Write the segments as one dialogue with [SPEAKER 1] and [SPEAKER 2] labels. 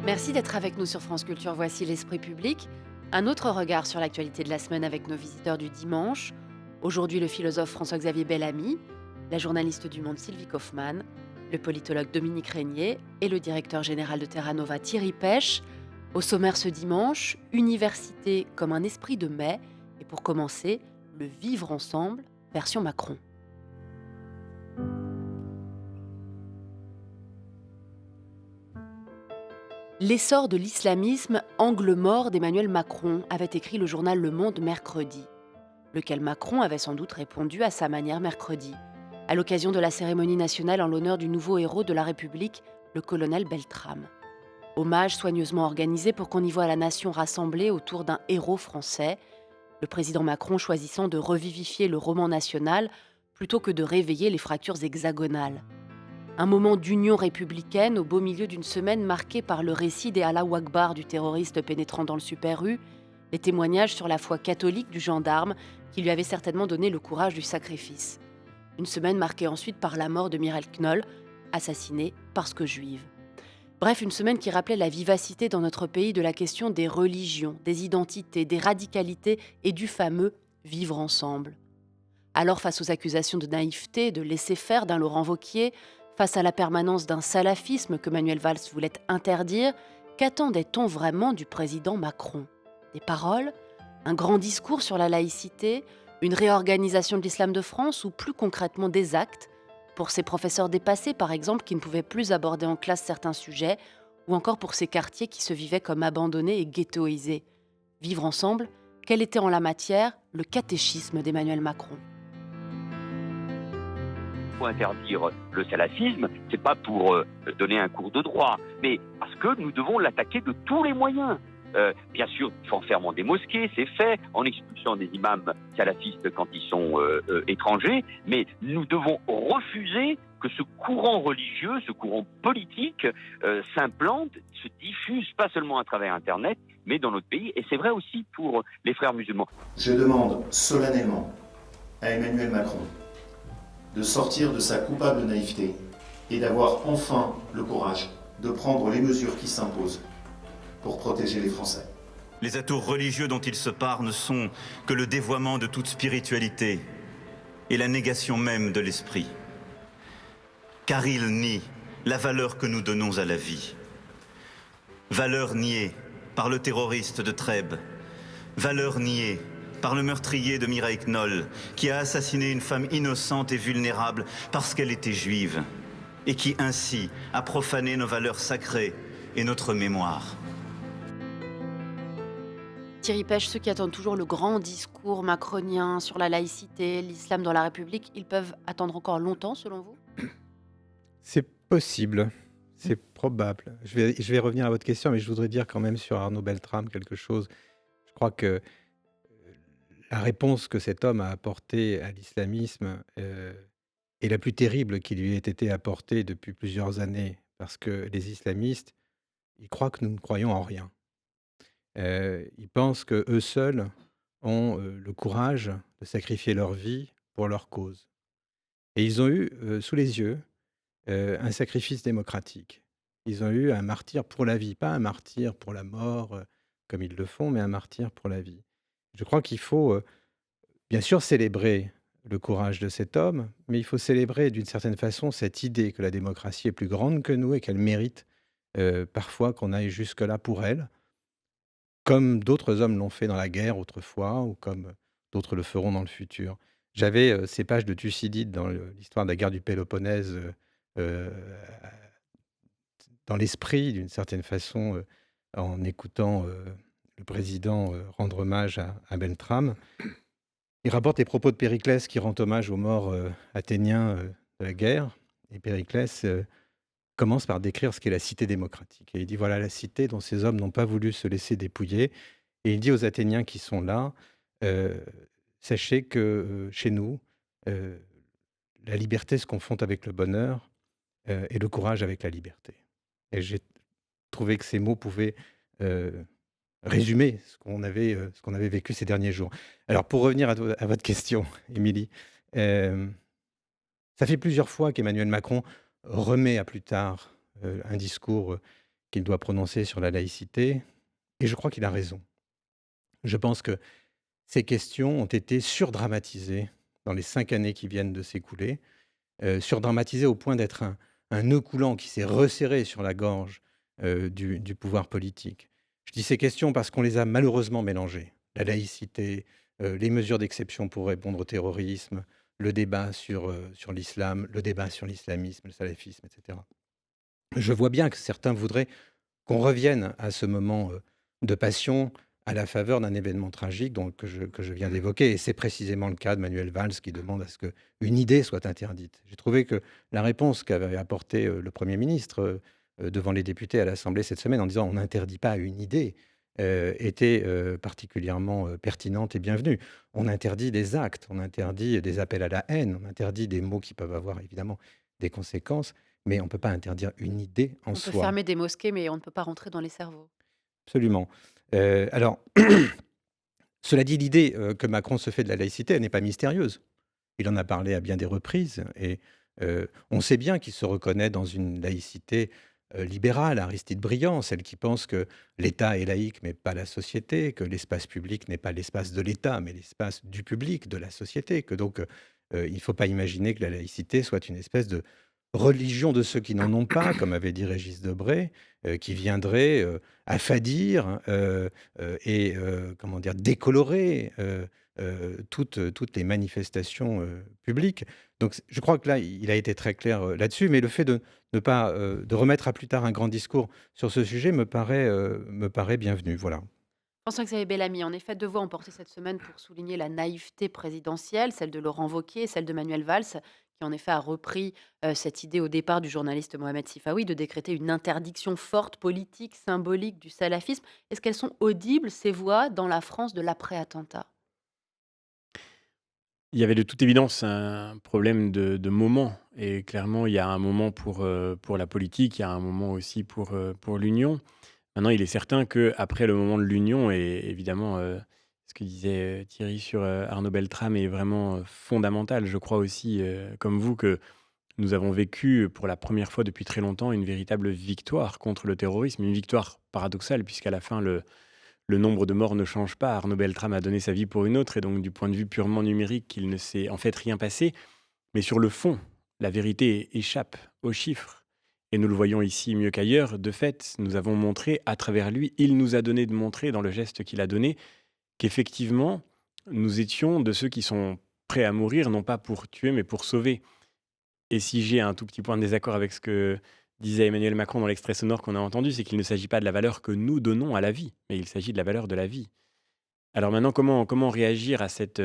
[SPEAKER 1] Merci d'être avec nous sur France Culture. Voici l'Esprit public. Un autre regard sur l'actualité de la semaine avec nos visiteurs du dimanche. Aujourd'hui, le philosophe François-Xavier Bellamy, la journaliste du Monde Sylvie Kaufmann, le politologue Dominique Régnier et le directeur général de Terra Nova Thierry Pêche. Au sommaire ce dimanche, université comme un esprit de mai. Et pour commencer, le vivre ensemble, version Macron. L'essor de l'islamisme, angle mort d'Emmanuel Macron, avait écrit le journal Le Monde mercredi, lequel Macron avait sans doute répondu à sa manière mercredi, à l'occasion de la cérémonie nationale en l'honneur du nouveau héros de la République, le colonel Beltrame. Hommage soigneusement organisé pour qu'on y voit la nation rassemblée autour d'un héros français, le président Macron choisissant de revivifier le roman national plutôt que de réveiller les fractures hexagonales. Un moment d'union républicaine au beau milieu d'une semaine marquée par le récit des Allahu Akbar du terroriste pénétrant dans le Super U, les témoignages sur la foi catholique du gendarme qui lui avait certainement donné le courage du sacrifice. Une semaine marquée ensuite par la mort de Mireille Knoll, assassinée parce que juive. Bref, une semaine qui rappelait la vivacité dans notre pays de la question des religions, des identités, des radicalités et du fameux vivre ensemble. Alors, face aux accusations de naïveté, de laisser-faire d'un Laurent Wauquiez, face à la permanence d'un salafisme que Manuel Valls voulait interdire, qu'attendait-on vraiment du président Macron ? Des paroles ? Un grand discours sur la laïcité ? Une réorganisation de l'islam de France ou plus concrètement des actes ? Pour ces professeurs dépassés, par exemple, qui ne pouvaient plus aborder en classe certains sujets, ou encore pour ces quartiers qui se vivaient comme abandonnés et ghettoisés. Vivre ensemble, quel était en la matière le catéchisme d'Emmanuel Macron ?
[SPEAKER 2] Faut interdire le salafisme, c'est pas pour donner un cours de droit, mais parce que nous devons l'attaquer de tous les moyens. Bien sûr, en fermant des mosquées, c'est fait, en expulsant des imams salafistes quand ils sont étrangers, mais nous devons refuser que ce courant religieux, ce courant politique s'implante, se diffuse pas seulement à travers Internet, mais dans notre pays, et c'est vrai aussi pour les frères musulmans.
[SPEAKER 3] Je demande solennellement à Emmanuel Macron de sortir de sa coupable naïveté et d'avoir enfin le courage de prendre les mesures qui s'imposent pour protéger les Français.
[SPEAKER 4] Les atours religieux dont il se parle ne sont que le dévoiement de toute spiritualité et la négation même de l'esprit. Car il nie la valeur que nous donnons à la vie. Valeur niée par le terroriste de Trèbes, valeur niée par le meurtrier de Mireille Knoll, qui a assassiné une femme innocente et vulnérable parce qu'elle était juive, et qui ainsi a profané nos valeurs sacrées et notre mémoire.
[SPEAKER 1] Thierry Pêche, ceux qui attendent toujours le grand discours macronien sur la laïcité, l'islam dans la République, ils peuvent attendre encore longtemps selon vous ?
[SPEAKER 5] C'est possible, c'est probable. Je vais revenir à votre question, mais je voudrais dire quand même sur Arnaud Beltrame quelque chose. Je crois que la réponse que cet homme a apportée à l'islamisme est la plus terrible qui lui ait été apportée depuis plusieurs années, parce que les islamistes, ils croient que nous ne croyons en rien. Ils pensent qu'eux seuls ont le courage de sacrifier leur vie pour leur cause. Et ils ont eu sous les yeux un sacrifice démocratique. Ils ont eu un martyr pour la vie, pas un martyr pour la mort comme ils le font, mais un martyr pour la vie. Je crois qu'il faut bien sûr célébrer le courage de cet homme, mais il faut célébrer d'une certaine façon cette idée que la démocratie est plus grande que nous et qu'elle mérite parfois qu'on aille jusque-là pour elle, comme d'autres hommes l'ont fait dans la guerre autrefois ou comme d'autres le feront dans le futur. J'avais ces pages de Thucydide dans l'histoire de la guerre du Péloponnèse euh, dans l'esprit d'une certaine façon en écoutant le président rendre hommage à Beltrame. Il rapporte les propos de Périclès qui rend hommage aux morts athéniens de la guerre. Et Périclès commence par décrire ce qu'est la cité démocratique. Et il dit voilà la cité dont ces hommes n'ont pas voulu se laisser dépouiller. Et il dit aux Athéniens qui sont là euh, sachez que chez nous, euh, la liberté se confond avec le bonheur et le courage avec la liberté. Et j'ai trouvé que ces mots pouvaient résumer ce qu'on avait vécu ces derniers jours. Alors, pour revenir à votre question, Émilie, ça fait plusieurs fois qu'Emmanuel Macron remet à plus tard un discours qui qu'il doit prononcer sur la laïcité, et je crois qu'il a raison. Je pense que ces questions ont été surdramatisées dans les 5 années qui viennent de s'écouler, surdramatisées au point d'être un nœud coulant qui s'est resserré sur la gorge du pouvoir politique. Je dis ces questions parce qu'on les a malheureusement mélangées. La laïcité, les mesures d'exception pour répondre au terrorisme, le débat sur l'islam, le débat sur l'islamisme, le salafisme, etc. Je vois bien que certains voudraient qu'on revienne à ce moment de passion à la faveur d'un événement tragique que je viens d'évoquer. Et c'est précisément le cas de Manuel Valls qui demande à ce qu'une idée soit interdite. J'ai trouvé que la réponse qu'avait apportée le Premier ministre devant les députés à l'Assemblée cette semaine en disant on n'interdit pas une idée était particulièrement pertinente et bienvenue. On interdit des actes, on interdit des appels à la haine, on interdit des mots qui peuvent avoir évidemment des conséquences, mais on ne peut pas interdire une idée en
[SPEAKER 1] On peut
[SPEAKER 5] soi.
[SPEAKER 1] fermer des mosquées, mais on ne peut pas rentrer dans les cerveaux.
[SPEAKER 5] Absolument. Alors, cela dit, l'idée que Macron se fait de la laïcité, elle n'est pas mystérieuse. Il en a parlé à bien des reprises et on sait bien qu'il se reconnaît dans une laïcité libérale, Aristide Briand, celle qui pense que l'État est laïque mais pas la société, que l'espace public n'est pas l'espace de l'État mais l'espace du public, de la société, que donc il ne faut pas imaginer que la laïcité soit une espèce de religion de ceux qui n'en ont pas, comme avait dit Régis Debray, qui viendrait affadir et comment dire, décolorer toutes les manifestations publiques. Donc je crois que là, il a été très clair là-dessus, mais le fait de ne pas de remettre à plus tard un grand discours sur ce sujet me paraît bienvenu. Voilà.
[SPEAKER 1] François-Xavier Bellamy, en effet, 2 voix ont porté cette semaine pour souligner la naïveté présidentielle, celle de Laurent Wauquiez et celle de Manuel Valls, qui en effet a repris cette idée au départ du journaliste Mohamed Sifawi de décréter une interdiction forte, politique, symbolique du salafisme. Est-ce qu'elles sont audibles, ces voix, dans la France de l'après-attentat?
[SPEAKER 6] Il y avait de toute évidence un problème de moment et clairement, il y a un moment pour la politique, il y a un moment aussi pour l'union. Maintenant, il est certain qu'après le moment de l'union et évidemment, ce que disait, Thierry sur, Arnaud Beltrame est vraiment, fondamental. Je crois aussi, comme vous, que nous avons vécu, pour la première fois depuis très longtemps, une véritable victoire contre le terrorisme. Une victoire paradoxale puisqu'à la fin le nombre de morts ne change pas. Arnaud Beltrame a donné sa vie pour une autre et donc du point de vue purement numérique, il ne s'est en fait rien passé. Mais sur le fond, la vérité échappe aux chiffres. Et nous le voyons ici mieux qu'ailleurs. De fait, nous avons montré à travers lui, il nous a donné de montrer dans le geste qu'il a donné, qu'effectivement, nous étions de ceux qui sont prêts à mourir, non pas pour tuer, mais pour sauver. Et si j'ai un tout petit point de désaccord avec ce que disait Emmanuel Macron dans l'extrait sonore qu'on a entendu, c'est qu'il ne s'agit pas de la valeur que nous donnons à la vie, mais il s'agit de la valeur de la vie. Alors maintenant, comment réagir à cette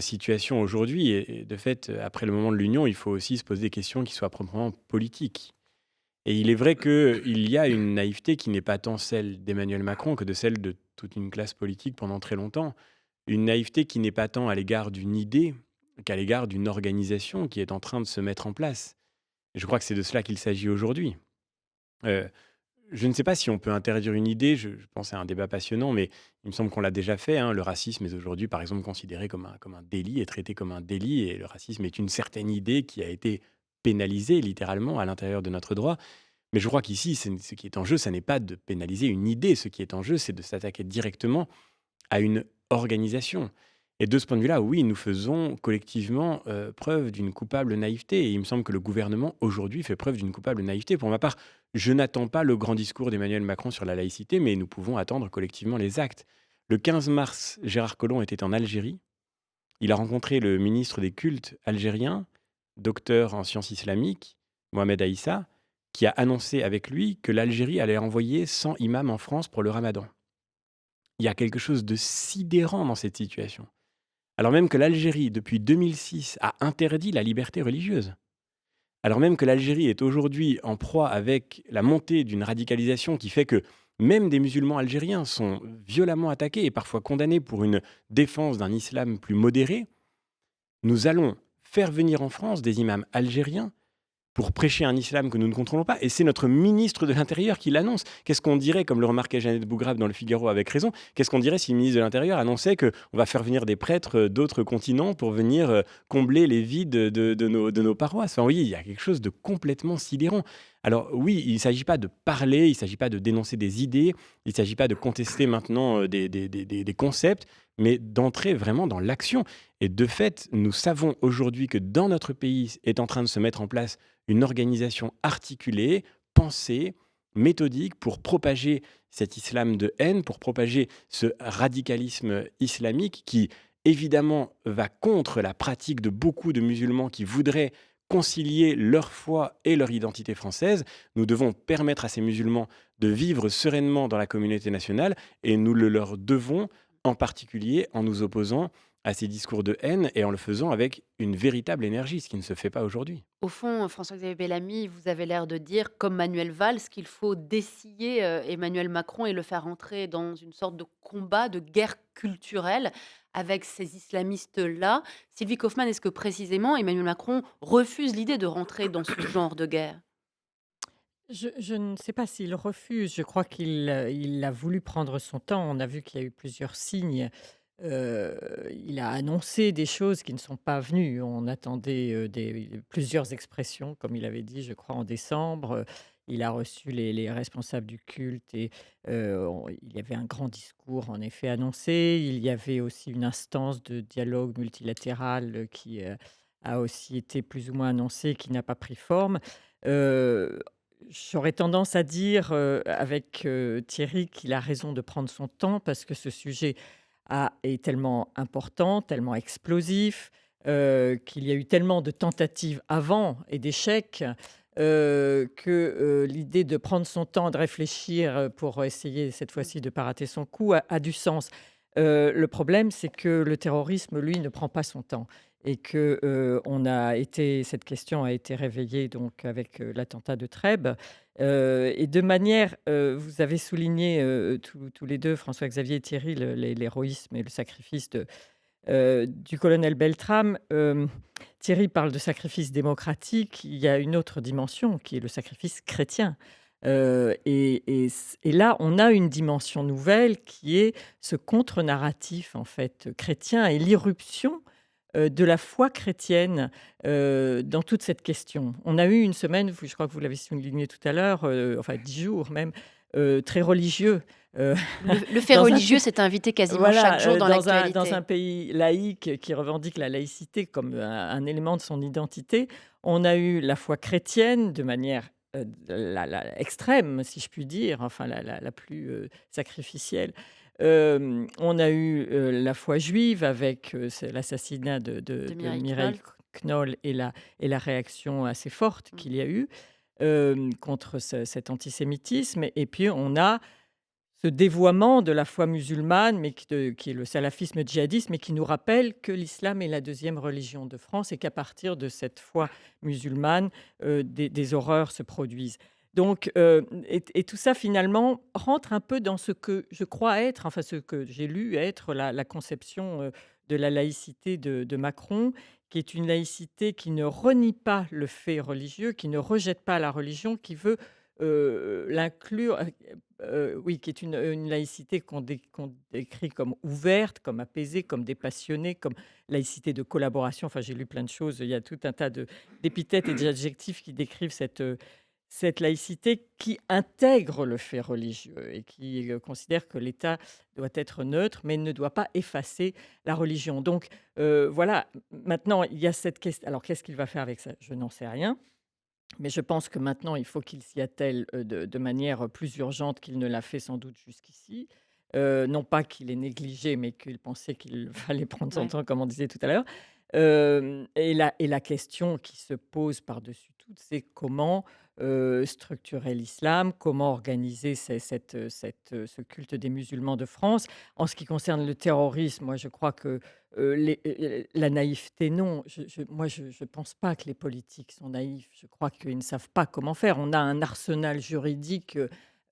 [SPEAKER 6] situation aujourd'hui et de fait, après le moment de l'union, il faut aussi se poser des questions qui soient proprement politiques. Et il est vrai qu'il y a une naïveté qui n'est pas tant celle d'Emmanuel Macron que de celle de toute une classe politique pendant très longtemps. Une naïveté qui n'est pas tant à l'égard d'une idée qu'à l'égard d'une organisation qui est en train de se mettre en place. Je crois que c'est de cela qu'il s'agit aujourd'hui. Euh, je ne sais pas si on peut interdire une idée, je pense à un débat passionnant, mais il me semble qu'on l'a déjà fait, hein. Le racisme est aujourd'hui, par exemple, considéré comme un délit, est traité comme un délit, et le racisme est une certaine idée qui a été pénalisée littéralement à l'intérieur de notre droit. Mais je crois qu'ici, ce qui est en jeu, ça n'est pas de pénaliser une idée, ce qui est en jeu, c'est de s'attaquer directement à une organisation. Et de ce point de vue-là, oui, nous faisons collectivement preuve d'une coupable naïveté. Et il me semble que le gouvernement, aujourd'hui, fait preuve d'une coupable naïveté. Pour ma part, je n'attends pas le grand discours d'Emmanuel Macron sur la laïcité, mais nous pouvons attendre collectivement les actes. Le 15 mars, Gérard Collomb était en Algérie. Il a rencontré le ministre des cultes algérien, docteur en sciences islamiques, Mohamed Aïssa, qui a annoncé avec lui que l'Algérie allait envoyer 100 imams en France pour le ramadan. Il y a quelque chose de sidérant dans cette situation. Alors même que l'Algérie, depuis 2006, a interdit la liberté religieuse. Alors même que l'Algérie est aujourd'hui en proie avec la montée d'une radicalisation qui fait que même des musulmans algériens sont violemment attaqués et parfois condamnés pour une défense d'un islam plus modéré, nous allons faire venir en France des imams algériens pour prêcher un islam que nous ne contrôlons pas. Et c'est notre ministre de l'Intérieur qui l'annonce. Qu'est-ce qu'on dirait, comme le remarquait Jeannette Bougrave dans Le Figaro avec raison, qu'est-ce qu'on dirait si le ministre de l'Intérieur annonçait qu'on va faire venir des prêtres d'autres continents pour venir combler les vides de nos paroisses. Enfin, oui, il y a quelque chose de complètement sidérant. Alors oui, il ne s'agit pas de parler, il ne s'agit pas de dénoncer des idées, il ne s'agit pas de contester maintenant des concepts, mais d'entrer vraiment dans l'action. Et de fait, nous savons aujourd'hui que dans notre pays est en train de se mettre en place une organisation articulée, pensée, méthodique pour propager cet islam de haine, pour propager ce radicalisme islamique qui, évidemment, va contre la pratique de beaucoup de musulmans qui voudraient concilier leur foi et leur identité française. Nous devons permettre à ces musulmans de vivre sereinement dans la communauté nationale et nous le leur devons, en particulier en nous opposant à ces discours de haine et en le faisant avec une véritable énergie, ce qui ne se fait pas aujourd'hui.
[SPEAKER 1] Au fond, François-Xavier Bellamy, vous avez l'air de dire, comme Manuel Valls, qu'il faut dessiller Emmanuel Macron et le faire entrer dans une sorte de combat, de guerre culturelle avec ces islamistes-là. Sylvie Kaufmann, est-ce que précisément Emmanuel Macron refuse l'idée de rentrer dans ce genre de guerre?
[SPEAKER 7] Je ne sais pas s'il refuse. Je crois qu'il a voulu prendre son temps. On a vu qu'il y a eu plusieurs signes. Il a annoncé des choses qui ne sont pas venues. On attendait plusieurs expressions, comme il avait dit, je crois, en décembre. Il a reçu les responsables du culte et il y avait un grand discours, en effet, annoncé. Il y avait aussi une instance de dialogue multilatéral qui a aussi été plus ou moins annoncée, qui n'a pas pris forme. Euh, J'aurais tendance à dire avec Thierry qu'il a raison de prendre son temps parce que ce sujet est tellement important, tellement explosif, qu'il y a eu tellement de tentatives avant et d'échecs, que l'idée de prendre son temps, de réfléchir pour essayer cette fois-ci de ne pas rater son coup a du sens. Le problème, c'est que le terrorisme, lui, ne prend pas son temps et que cette question a été réveillée donc avec l'attentat de Trèbes. Et de manière, vous avez souligné tous les deux, François-Xavier et Thierry, l'héroïsme et le sacrifice du colonel Beltrame. Thierry parle de sacrifice démocratique. Il y a une autre dimension qui est le sacrifice chrétien. Et là, on a une dimension nouvelle qui est ce contre-narratif en fait chrétien et l'irruption de la foi chrétienne dans toute cette question. On a eu une semaine, je crois que vous l'avez souligné tout à l'heure, enfin 10 jours même, très religieux. euh,
[SPEAKER 1] Le fait
[SPEAKER 7] dans un
[SPEAKER 1] religieux s'est invité quasiment
[SPEAKER 7] voilà,
[SPEAKER 1] chaque jour dans
[SPEAKER 7] dans
[SPEAKER 1] l'actualité.
[SPEAKER 7] un pays laïque qui revendique la laïcité comme un élément de son identité, on a eu la foi chrétienne de manière extrême, si je puis dire, enfin la plus sacrificielle. On a eu la foi juive avec l'assassinat
[SPEAKER 1] De
[SPEAKER 7] de
[SPEAKER 1] Mireille
[SPEAKER 7] Mireille
[SPEAKER 1] Knoll.
[SPEAKER 7] Knoll et la réaction assez forte qu'il y a eu contre cet antisémitisme. Et puis on a ce dévoiement de la foi musulmane, mais qui est le salafisme djihadiste, mais qui nous rappelle que l'islam est la deuxième religion de France et qu'à partir de cette foi musulmane, des horreurs se produisent. Donc, et tout ça finalement rentre un peu dans ce que je crois être, enfin ce que j'ai lu être la conception de la laïcité de Macron, qui est une laïcité qui ne renie pas le fait religieux, qui ne rejette pas la religion, qui veut l'inclure, oui, qui est une laïcité qu'on décrit comme ouverte, comme apaisée, comme dépassionnée, comme laïcité de collaboration. Enfin, j'ai lu plein de choses. Il y a tout un tas d'épithètes et d'adjectifs qui décrivent cette laïcité qui intègre le fait religieux et qui considère que l'État doit être neutre, mais ne doit pas effacer la religion. Donc, voilà, maintenant, il y a cette question. Alors, qu'est-ce qu'il va faire avec ça? Je n'en sais rien. Mais je pense que maintenant, il faut qu'il s'y attelle de manière plus urgente qu'il ne l'a fait sans doute jusqu'ici. Non pas qu'il ait négligé, mais qu'il pensait qu'il fallait prendre son
[SPEAKER 1] Ouais.
[SPEAKER 7] temps, comme on disait tout à l'heure. Et la question qui se pose par-dessus tout, c'est comment structurer l'islam, comment organiser ce culte des musulmans de France. En ce qui concerne le terrorisme, moi je crois que la naïveté, non. Moi, je ne pense pas que les politiques sont naïfs. Je crois qu'ils ne savent pas comment faire. On a un arsenal juridique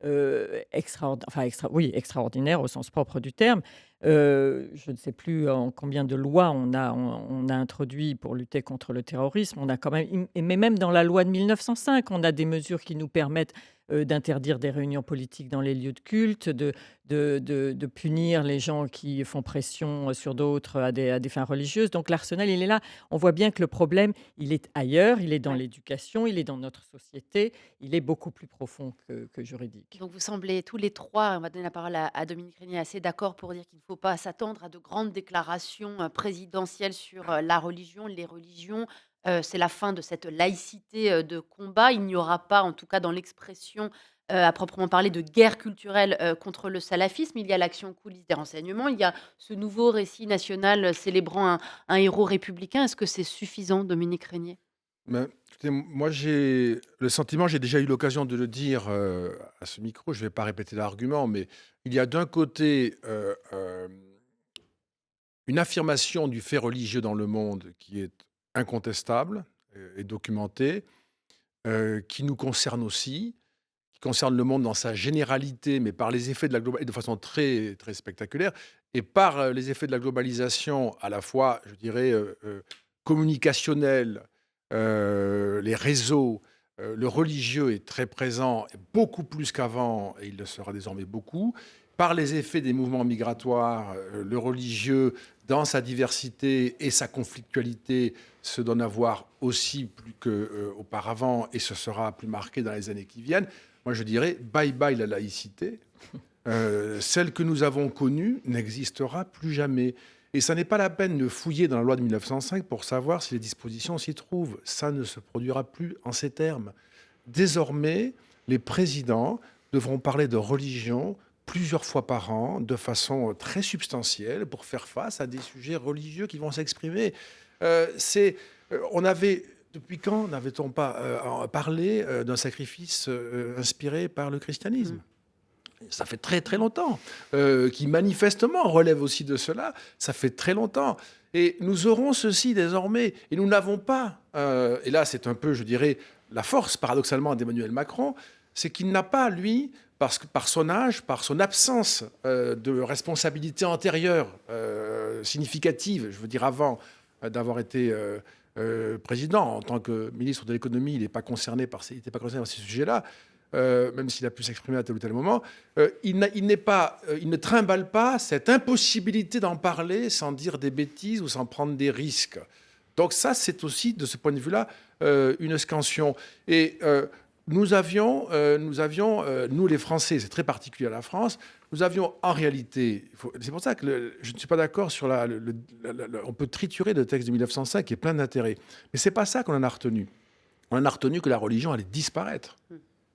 [SPEAKER 7] oui, extraordinaire au sens propre du terme. Je ne sais plus en combien de lois on a introduit pour lutter contre le terrorisme. On a quand même, mais même dans la loi de 1905, on a des mesures qui nous permettent d'interdire des réunions politiques dans les lieux de culte, de punir les gens qui font pression sur d'autres à des fins religieuses. Donc l'arsenal, il est là. On voit bien que le problème, il est ailleurs, il est dans
[SPEAKER 1] Ouais.
[SPEAKER 7] l'éducation, il est dans notre société, il est beaucoup plus profond que juridique.
[SPEAKER 1] Donc vous semblez tous les trois, on va donner la parole à Dominique Régnier, assez d'accord pour dire qu'il ne faut pas s'attendre à de grandes déclarations présidentielles sur la religion, les religions. C'est la fin de cette laïcité de combat. Il n'y aura pas, en tout cas dans l'expression à proprement parler, de guerre culturelle contre le salafisme. Il y a l'action coulisses des renseignements. Il y a ce nouveau récit national célébrant un héros républicain. Est-ce que c'est suffisant, Dominique Régnier?
[SPEAKER 8] Ben, écoutez, moi, j'ai le sentiment, j'ai déjà eu l'occasion de le dire à ce micro, je ne vais pas répéter l'argument, mais il y a d'un côté une affirmation du fait religieux dans le monde qui est incontestable et documentée, qui nous concerne aussi, qui concerne le monde dans sa généralité, mais par les effets de la globalisation, de façon très, très spectaculaire, et par les effets de la globalisation à la fois, je dirais, communicationnelle, les réseaux, le religieux est très présent, beaucoup plus qu'avant, et il le sera désormais beaucoup. Par les effets des mouvements migratoires, le religieux, dans sa diversité et sa conflictualité, se donne à voir aussi plus qu'auparavant, et ce sera plus marqué dans les années qui viennent. Moi, je dirais bye bye la laïcité. Celle que nous avons connue n'existera plus jamais. Et ça n'est pas la peine de fouiller dans la loi de 1905 pour savoir si les dispositions s'y trouvent. Ça ne se produira plus en ces termes. Désormais, les présidents devront parler de religion plusieurs fois par an, de façon très substantielle, pour faire face à des sujets religieux qui vont s'exprimer. On avait, depuis quand n'avait-on pas parlé d'un sacrifice inspiré par le christianisme ? Ça fait très très longtemps, qui manifestement relève aussi de cela, ça fait très longtemps. Et nous aurons ceci désormais, et nous n'avons pas, et là c'est un peu, je dirais, la force paradoxalement d'Emmanuel Macron, c'est qu'il n'a pas, lui, parce que par son âge, par son absence de responsabilité antérieure significative, je veux dire avant d'avoir été président, en tant que ministre de l'économie, il n'était pas concerné par ces sujets-là, même s'il a pu s'exprimer à tel ou tel moment, il ne trimballe pas cette impossibilité d'en parler sans dire des bêtises ou sans prendre des risques. Donc ça, c'est aussi, de ce point de vue-là, une scansion. Et nous avions, nous les Français, c'est très particulier à la France, nous avions en réalité, c'est pour ça que je ne suis pas d'accord sur on peut triturer le texte de 1905 qui est plein d'intérêt. Mais c'est pas ça qu'on en a retenu. On en a retenu que la religion allait disparaître.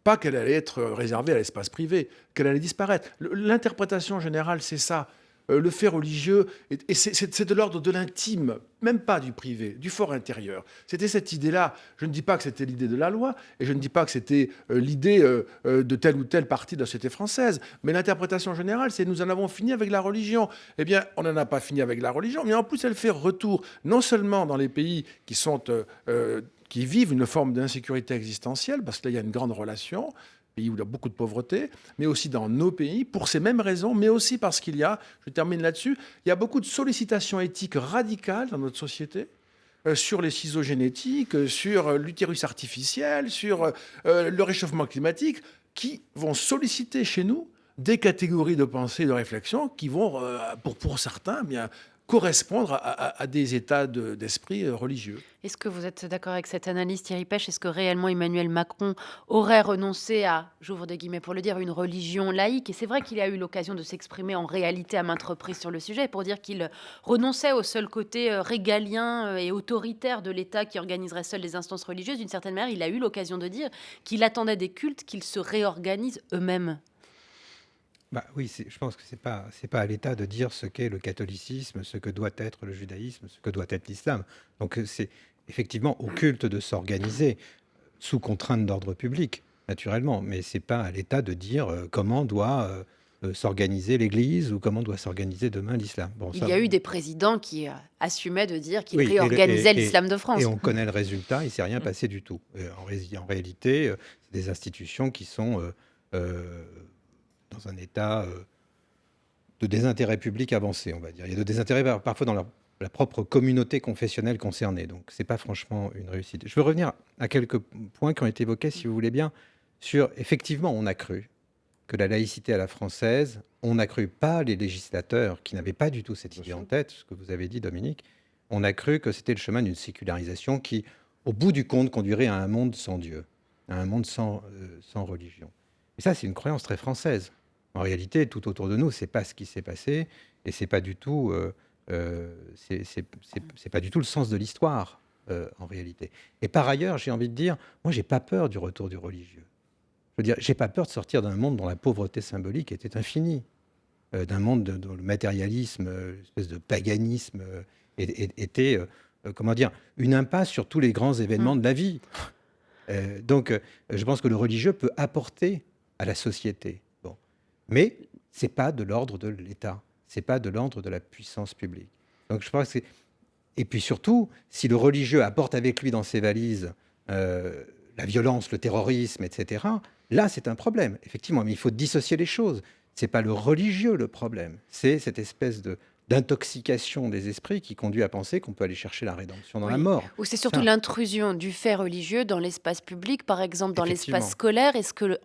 [SPEAKER 8] Pas qu'elle allait être réservée à l'espace privé, qu'elle allait disparaître. L'interprétation générale, c'est ça. Le fait religieux, et c'est de l'ordre de l'intime, même pas du privé, du fort intérieur. C'était cette idée-là. Je ne dis pas que c'était l'idée de la loi, et je ne dis pas que c'était l'idée de telle ou telle partie de la société française. Mais l'interprétation générale, c'est nous en avons fini avec la religion. Eh bien, on n'en a pas fini avec la religion, mais en plus, elle fait retour, non seulement dans les pays qui vivent une forme d'insécurité existentielle, parce que là, il y a une grande relation, pays où il y a beaucoup de pauvreté, mais aussi dans nos pays, pour ces mêmes raisons, mais aussi parce qu'il y a, je termine là-dessus, il y a beaucoup de sollicitations éthiques radicales dans notre société, sur les ciseaux génétiques, sur l'utérus artificiel, sur le réchauffement climatique, qui vont solliciter chez nous des catégories de pensée et de réflexion qui vont, pour certains, bien correspondre à des états d'esprit religieux.
[SPEAKER 1] Est-ce que vous êtes d'accord avec cette analyse, Thierry Pêche? Est-ce que réellement Emmanuel Macron aurait renoncé à, j'ouvre des guillemets pour le dire, une religion laïque? Et c'est vrai qu'il a eu l'occasion de s'exprimer en réalité à maintes reprises sur le sujet pour dire qu'il renonçait au seul côté régalien et autoritaire de l'État qui organiserait seul les instances religieuses. D'une certaine manière, il a eu l'occasion de dire qu'il attendait des cultes qu'ils se réorganisent eux-mêmes.
[SPEAKER 5] Bah oui, je pense que c'est pas à l'État de dire ce qu'est le catholicisme, ce que doit être le judaïsme, ce que doit être l'islam. Donc c'est effectivement au culte de s'organiser sous contrainte d'ordre public, naturellement, mais c'est pas à l'État de dire comment doit s'organiser l'Église ou comment doit s'organiser demain l'islam. Bon,
[SPEAKER 1] Il y a eu des présidents qui assumaient de dire qu'ils
[SPEAKER 5] oui,
[SPEAKER 1] réorganisaient l'islam de France.
[SPEAKER 5] et on connaît le résultat, il s'est rien passé du tout. En réalité, c'est des institutions qui sont dans un état de désintérêt public avancé, on va dire. Il y a de désintérêt parfois dans la propre communauté confessionnelle concernée. Donc, ce n'est pas franchement une réussite. Je veux revenir à quelques points qui ont été évoqués, si vous voulez bien, sur, effectivement, on a cru que la laïcité à la française, on a cru, pas les législateurs qui n'avaient pas du tout cette idée en tête, ce que vous avez dit, Dominique, on a cru que c'était le chemin d'une sécularisation qui, au bout du compte, conduirait à un monde sans Dieu, à un monde sans religion. Et ça, c'est une croyance très française. En réalité, tout autour de nous, c'est pas ce qui s'est passé, et c'est pas du tout, c'est pas du tout le sens de l'histoire en réalité. Et par ailleurs, j'ai envie de dire, moi, j'ai pas peur du retour du religieux. Je veux dire, j'ai pas peur de sortir d'un monde dont la pauvreté symbolique était infinie, d'un monde dont le matérialisme, l'espèce de paganisme était, comment dire, une impasse sur tous les grands événements de la vie. Donc, je pense que le religieux peut apporter à la société. Bon. Mais c'est pas de l'ordre de l'État, c'est pas de l'ordre de la puissance publique. Donc, je pense que et puis surtout, si le religieux apporte avec lui dans ses valises la violence, le terrorisme, etc., là, c'est un problème, effectivement. Mais il faut dissocier les choses. C'est pas le religieux le problème, c'est cette espèce d'intoxication des esprits qui conduit à penser qu'on peut aller chercher la rédemption dans la mort.
[SPEAKER 1] Ou c'est surtout
[SPEAKER 5] Ça,
[SPEAKER 1] l'intrusion du fait religieux dans l'espace public, par exemple dans
[SPEAKER 5] effectivement.
[SPEAKER 1] l'espace scolaire. Est-ce que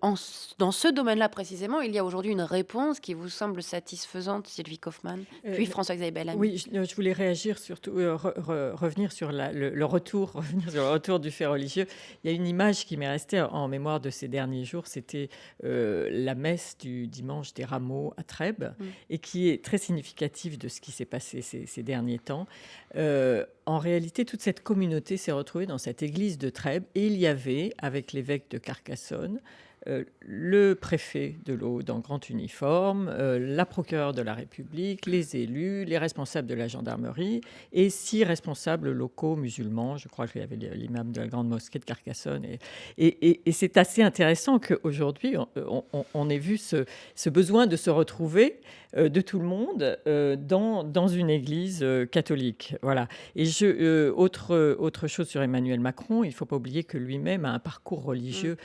[SPEAKER 1] dans ce domaine-là précisément, il y a aujourd'hui une réponse qui vous semble satisfaisante, Sylvie Kaufmann, puis François-Xavier Bellamy?
[SPEAKER 7] Oui, je voulais réagir surtout, revenir sur le retour, revenir sur le retour du fait religieux. Il y a une image qui m'est restée en mémoire de ces derniers jours, c'était la messe du dimanche des Rameaux à Trèbes, et qui est très significative de ce qui s'est passé ces derniers temps. En réalité, toute cette communauté s'est retrouvée dans cette église de Trèbes, et il y avait, avec l'évêque de Carcassonne, le préfet de l'Aude en grand uniforme, la procureure de la République, les élus, les responsables de la gendarmerie et 6 responsables locaux musulmans. Je crois qu'il y avait l'imam de la grande mosquée de Carcassonne. Et c'est assez intéressant qu'aujourd'hui, on ait vu ce besoin de se retrouver de tout le monde dans une église catholique. Voilà. Et autre chose sur Emmanuel Macron, il ne faut pas oublier que lui-même a un parcours religieux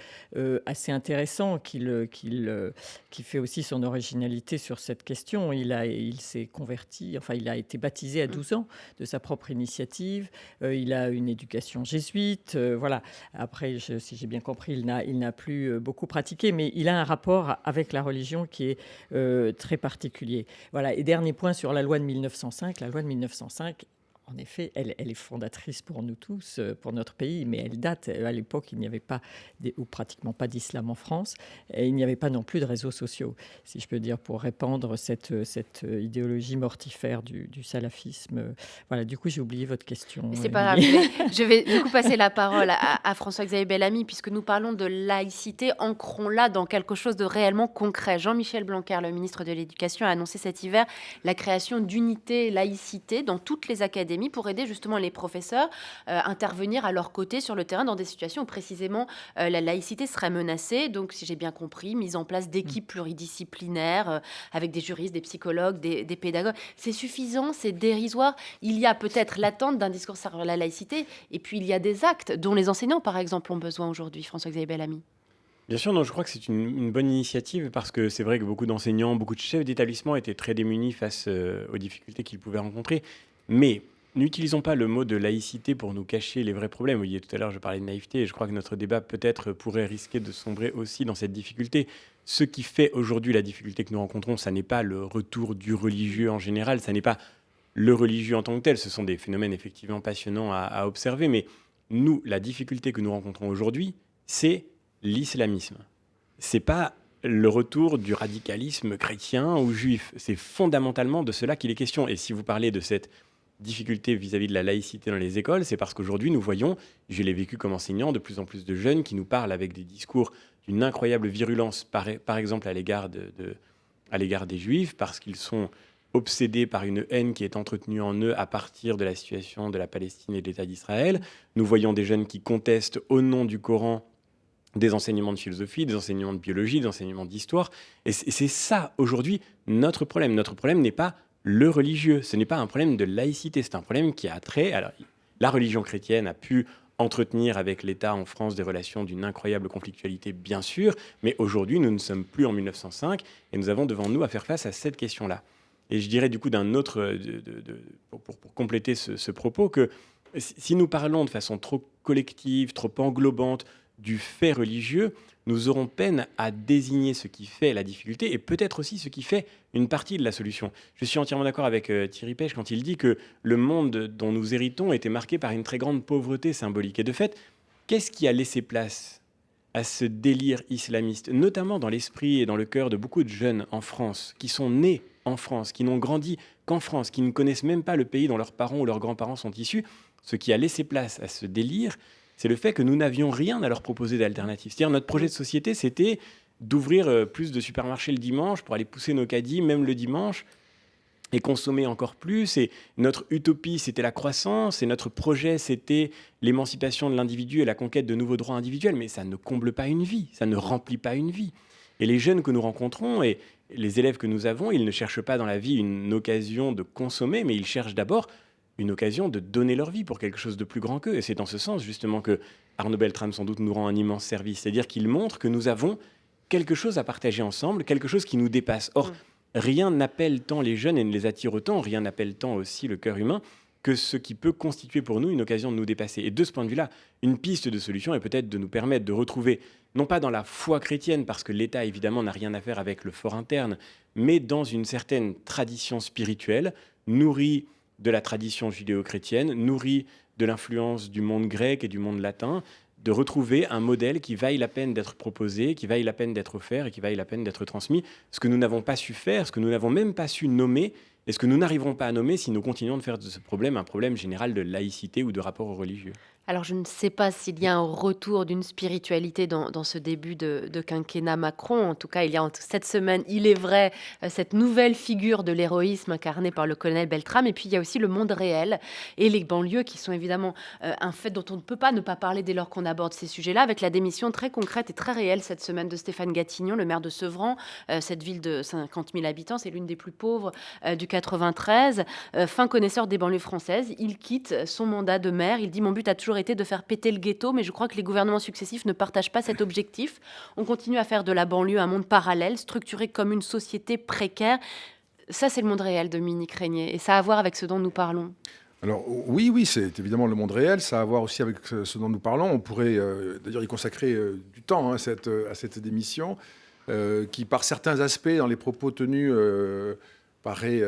[SPEAKER 7] assez intéressant qui fait aussi son originalité sur cette question. Il s'est converti, enfin il a été baptisé à 12 ans de sa propre initiative. Il a une éducation jésuite. Voilà. Après, si j'ai bien compris, il n'a plus beaucoup pratiqué, mais il a un rapport avec la religion qui est très particulier. Voilà. Et dernier point sur la loi de 1905. La loi de 1905, en effet, elle est fondatrice pour nous tous, pour notre pays, mais elle date. À l'époque, il n'y avait pas, ou pratiquement pas d'islam en France, et il n'y avait pas non plus de réseaux sociaux, si je peux dire, pour répandre cette idéologie mortifère du salafisme. Voilà, du coup, j'ai oublié votre question.
[SPEAKER 1] C'est pas grave, je vais du coup passer la parole à François-Xavier Bellamy, puisque nous parlons de laïcité, ancrons-la dans quelque chose de réellement concret. Jean-Michel Blanquer, le ministre de l'Éducation, a annoncé cet hiver la création d'unités laïcité dans toutes les académies pour aider justement les professeurs à intervenir à leur côté sur le terrain dans des situations où précisément la laïcité serait menacée. Donc, si j'ai bien compris, mise en place d'équipes pluridisciplinaires avec des juristes, des psychologues, des pédagogues. C'est suffisant, c'est dérisoire. Il y a peut-être l'attente d'un discours sur la laïcité et puis il y a des actes dont les enseignants, par exemple, ont besoin aujourd'hui. François-Xavier Bellamy.
[SPEAKER 6] Bien sûr, non, je crois que c'est une bonne initiative parce que c'est vrai que beaucoup d'enseignants, beaucoup de chefs d'établissement étaient très démunis face aux difficultés qu'ils pouvaient rencontrer. Mais n'utilisons pas le mot de laïcité pour nous cacher les vrais problèmes. Vous voyez, tout à l'heure, je parlais de naïveté et je crois que notre débat peut-être pourrait risquer de sombrer aussi dans cette difficulté. Ce qui fait aujourd'hui la difficulté que nous rencontrons, ça n'est pas le retour du religieux en général, ça n'est pas le religieux en tant que tel. Ce sont des phénomènes effectivement passionnants à observer, mais nous, la difficulté que nous rencontrons aujourd'hui, c'est l'islamisme. C'est pas le retour du radicalisme chrétien ou juif. C'est fondamentalement de cela qu'il est question. Et si vous parlez de cette difficulté vis-à-vis de la laïcité dans les écoles, c'est parce qu'aujourd'hui, nous voyons, je l'ai vécu comme enseignant, de plus en plus de jeunes qui nous parlent avec des discours d'une incroyable virulence, par exemple à l'égard des juifs, parce qu'ils sont obsédés par une haine qui est entretenue en eux à partir de la situation de la Palestine et de l'État d'Israël. Nous voyons des jeunes qui contestent au nom du Coran des enseignements de philosophie, des enseignements de biologie, des enseignements d'histoire. Et c'est ça, aujourd'hui, notre problème. Notre problème n'est pas le religieux. Ce n'est pas un problème de laïcité. C'est un problème qui a trait... Alors, la religion chrétienne a pu entretenir avec l'État en France des relations d'une incroyable conflictualité, bien sûr, mais aujourd'hui, nous ne sommes plus en 1905 et nous avons devant nous à faire face à cette question-là. Et je dirais du coup d'un autre, pour compléter ce propos, que si nous parlons de façon trop collective, trop englobante du fait religieux, nous aurons peine à désigner ce qui fait la difficulté et peut-être aussi ce qui fait une partie de la solution. Je suis entièrement d'accord avec Thierry Pech quand il dit que le monde dont nous héritons était marqué par une très grande pauvreté symbolique. Et de fait, qu'est-ce qui a laissé place à ce délire islamiste, notamment dans l'esprit et dans le cœur de beaucoup de jeunes en France, qui sont nés en France, qui n'ont grandi qu'en France, qui ne connaissent même pas le pays dont leurs parents ou leurs grands-parents sont issus? Ce qui a laissé place à ce délire, c'est le fait que nous n'avions rien à leur proposer d'alternative. C'est-à-dire notre projet de société, c'était d'ouvrir plus de supermarchés le dimanche pour aller pousser nos caddies, même le dimanche, et consommer encore plus. Et notre utopie, c'était la croissance, et notre projet, c'était l'émancipation de l'individu et la conquête de nouveaux droits individuels. Mais ça ne comble pas une vie, ça ne remplit pas une vie. Et les jeunes que nous rencontrons et les élèves que nous avons, ils ne cherchent pas dans la vie une occasion de consommer, mais ils cherchent d'abord une occasion de donner leur vie pour quelque chose de plus grand qu'eux. Et c'est dans ce sens, justement, que Arnaud Beltrame, sans doute, nous rend un immense service. C'est-à-dire qu'il montre que nous avons quelque chose à partager ensemble, quelque chose qui nous dépasse. Or, rien n'appelle tant les jeunes et ne les attire autant, rien n'appelle tant aussi le cœur humain que ce qui peut constituer pour nous une occasion de nous dépasser. Et de ce point de vue-là, une piste de solution est peut-être de nous permettre de retrouver, non pas dans la foi chrétienne, parce que l'État, évidemment, n'a rien à faire avec le fort interne, mais dans une certaine tradition spirituelle, nourrie de la tradition judéo-chrétienne, nourrie de l'influence du monde grec et du monde latin, de retrouver un modèle qui vaille la peine d'être proposé, qui vaille la peine d'être offert et qui vaille la peine d'être transmis. Ce que nous n'avons pas su faire, ce que nous n'avons même pas su nommer, et ce que nous n'arriverons pas à nommer si nous continuons de faire de ce problème un problème général de laïcité ou de rapport aux religieux.
[SPEAKER 1] Alors, je ne sais pas s'il y a un retour d'une spiritualité dans ce début de quinquennat Macron. En tout cas, il y a cette semaine, il est vrai, cette nouvelle figure de l'héroïsme incarnée par le colonel Beltrame. Et puis, il y a aussi le monde réel et les banlieues qui sont évidemment un fait dont on ne peut pas ne pas parler dès lors qu'on aborde ces sujets-là, avec la démission très concrète et très réelle cette semaine de Stéphane Gatignon, le maire de Sevran. Cette ville de 50 000 habitants, c'est l'une des plus pauvres du 93. Fin connaisseur des banlieues françaises, il quitte son mandat de maire. Il dit « Mon but a toujours été de faire péter le ghetto, mais je crois que les gouvernements successifs ne partagent pas cet objectif. On continue à faire de la banlieue un monde parallèle, structuré comme une société précaire. » Ça, c'est le monde réel, Dominique Régnier, et ça a à voir avec ce dont nous parlons.
[SPEAKER 8] Alors oui, c'est évidemment le monde réel, ça a à voir aussi avec ce dont nous parlons. On pourrait d'ailleurs y consacrer du temps à cette démission, qui par certains aspects, dans les propos tenus, paraît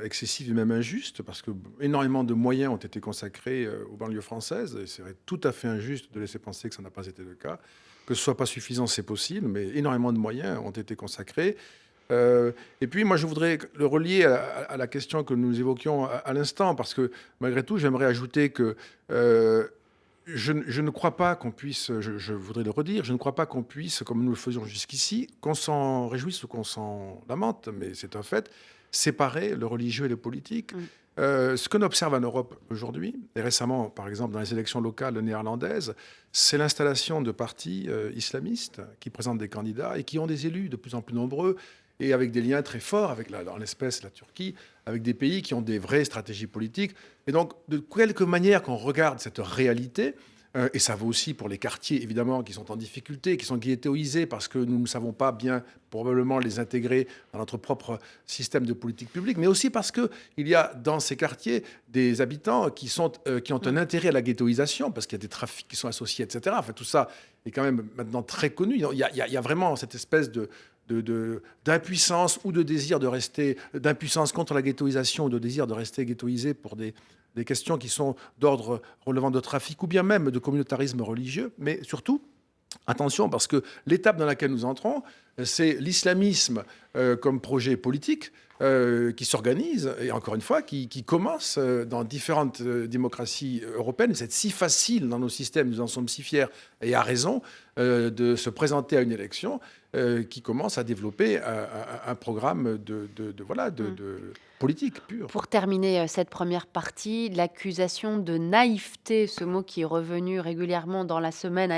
[SPEAKER 8] excessive et même injuste, parce que énormément de moyens ont été consacrés aux banlieues françaises, et c'est tout à fait injuste de laisser penser que ça n'a pas été le cas. Que ce soit pas suffisant, c'est possible, mais énormément de moyens ont été consacrés. Et puis, moi, je voudrais le relier à la question que nous évoquions à l'instant, parce que, malgré tout, j'aimerais ajouter que je ne crois pas qu'on puisse, je voudrais le redire, je ne crois pas qu'on puisse, comme nous le faisions jusqu'ici, qu'on s'en réjouisse ou qu'on s'en lamente, mais c'est un fait, séparer le religieux et le politique. Ce qu'on observe en Europe aujourd'hui, et récemment, par exemple, dans les élections locales néerlandaises, c'est l'installation de partis islamistes qui présentent des candidats et qui ont des élus de plus en plus nombreux et avec des liens très forts avec, en l'espèce, la Turquie, avec des pays qui ont des vraies stratégies politiques. Et donc, de quelque manière qu'on regarde cette réalité, et ça vaut aussi pour les quartiers, évidemment, qui sont en difficulté, qui sont ghettoisés parce que nous ne savons pas bien, probablement, les intégrer dans notre propre système de politique publique, mais aussi parce qu'il y a dans ces quartiers des habitants qui ont un intérêt à la ghettoisation, parce qu'il y a des trafics qui sont associés, etc. Enfin, tout ça est quand même maintenant très connu. Il y a vraiment cette espèce d'impuissance ou de désir de rester, d'impuissance contre la ghettoisation ou de désir de rester ghettoisé pour des questions qui sont d'ordre relevant de trafic ou bien même de communautarisme religieux. Mais surtout, attention, parce que l'étape dans laquelle nous entrons, c'est l'islamisme comme projet politique qui s'organise, et encore une fois, qui commence dans différentes démocraties européennes. C'est si facile dans nos systèmes, nous en sommes si fiers, et à raison, de se présenter à une élection qui commence à développer un programme de politique pure.
[SPEAKER 1] Pour terminer cette première partie, l'accusation de naïveté, ce mot qui est revenu régulièrement dans la semaine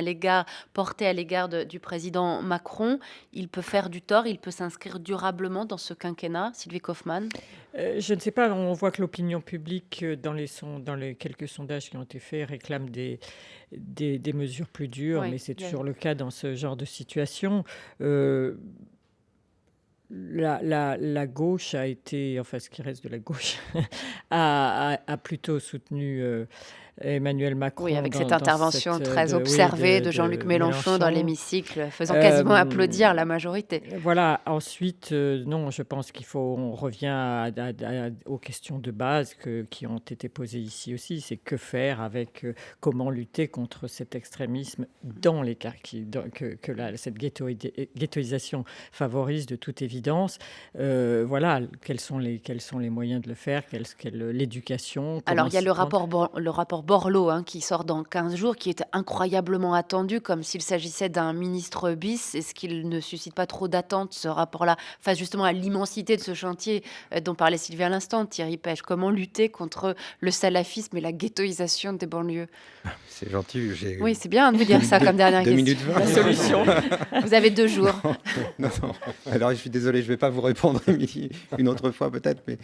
[SPEAKER 1] porté à l'égard du président Macron, il peut faire du tort, il peut s'inscrire durablement dans ce quinquennat, Sylvie Kaufmann?
[SPEAKER 7] Je ne sais pas, on voit que l'opinion publique, dans les quelques sondages qui ont été faits, réclame des mesures plus dures,
[SPEAKER 1] Oui,
[SPEAKER 7] mais c'est
[SPEAKER 1] bien.
[SPEAKER 7] toujours le cas dans ce genre de situation. la gauche a été, enfin ce qui reste de la gauche, a plutôt soutenu Emmanuel Macron.
[SPEAKER 1] Oui, avec cette
[SPEAKER 7] dans
[SPEAKER 1] intervention
[SPEAKER 7] cette,
[SPEAKER 1] très
[SPEAKER 7] oui,
[SPEAKER 1] observée de Jean-Luc Mélenchon dans
[SPEAKER 7] Mélenchon.
[SPEAKER 1] l'hémicycle, faisant quasiment
[SPEAKER 7] Euh,
[SPEAKER 1] applaudir la majorité.
[SPEAKER 7] Voilà, ensuite, non, je pense on revient aux questions de base qui ont été posées ici aussi. C'est que faire avec, comment lutter contre cet extrémisme dans les quartiers, cette ghettoisation favorise de toute évidence. Voilà, quels sont les moyens de le faire, l'éducation.
[SPEAKER 1] Alors, il y a
[SPEAKER 7] comment
[SPEAKER 1] le rapport Borloo qui sort dans 15 jours, qui est incroyablement attendu, comme s'il s'agissait d'un ministre bis. Est-ce qu'il ne suscite pas trop d'attentes, ce rapport-là, face justement à l'immensité de ce chantier dont parlait Sylvie à l'instant, Thierry Pêche? Comment lutter contre le salafisme et la ghettoisation des banlieues?
[SPEAKER 5] C'est gentil.
[SPEAKER 1] Oui, c'est bien de vous dire ça comme dernière
[SPEAKER 5] 2
[SPEAKER 1] question.
[SPEAKER 5] minutes 20.
[SPEAKER 7] La solution.
[SPEAKER 1] Vous avez 2 jours.
[SPEAKER 5] Non. Alors, je suis désolé, je ne vais pas vous répondre, Émilie, une autre fois peut-être, mais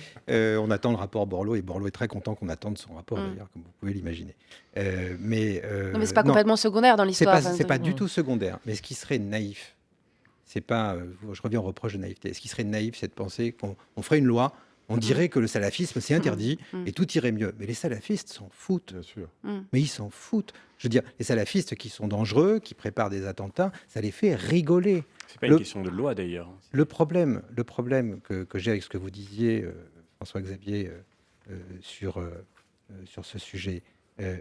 [SPEAKER 5] on attend le rapport Borloo, et Borloo est très content qu'on attende son rapport, d'ailleurs, comme vous pouvez l'imaginer.
[SPEAKER 1] Non, mais c'est pas complètement secondaire dans l'histoire.
[SPEAKER 5] C'est pas du tout secondaire, mais ce qui serait naïf, c'est pas, je reviens au reproche de naïveté, ce qui serait naïf, c'est de penser qu'on ferait une loi, on dirait que le salafisme c'est interdit et tout irait mieux. Mais les salafistes s'en foutent.
[SPEAKER 8] Bien sûr.
[SPEAKER 5] Mais ils s'en foutent. Je veux dire, les salafistes qui sont dangereux, qui préparent des attentats, ça les fait rigoler.
[SPEAKER 6] C'est pas une question de loi d'ailleurs.
[SPEAKER 5] Le problème que j'ai avec ce que vous disiez, François-Xavier, sur ce sujet,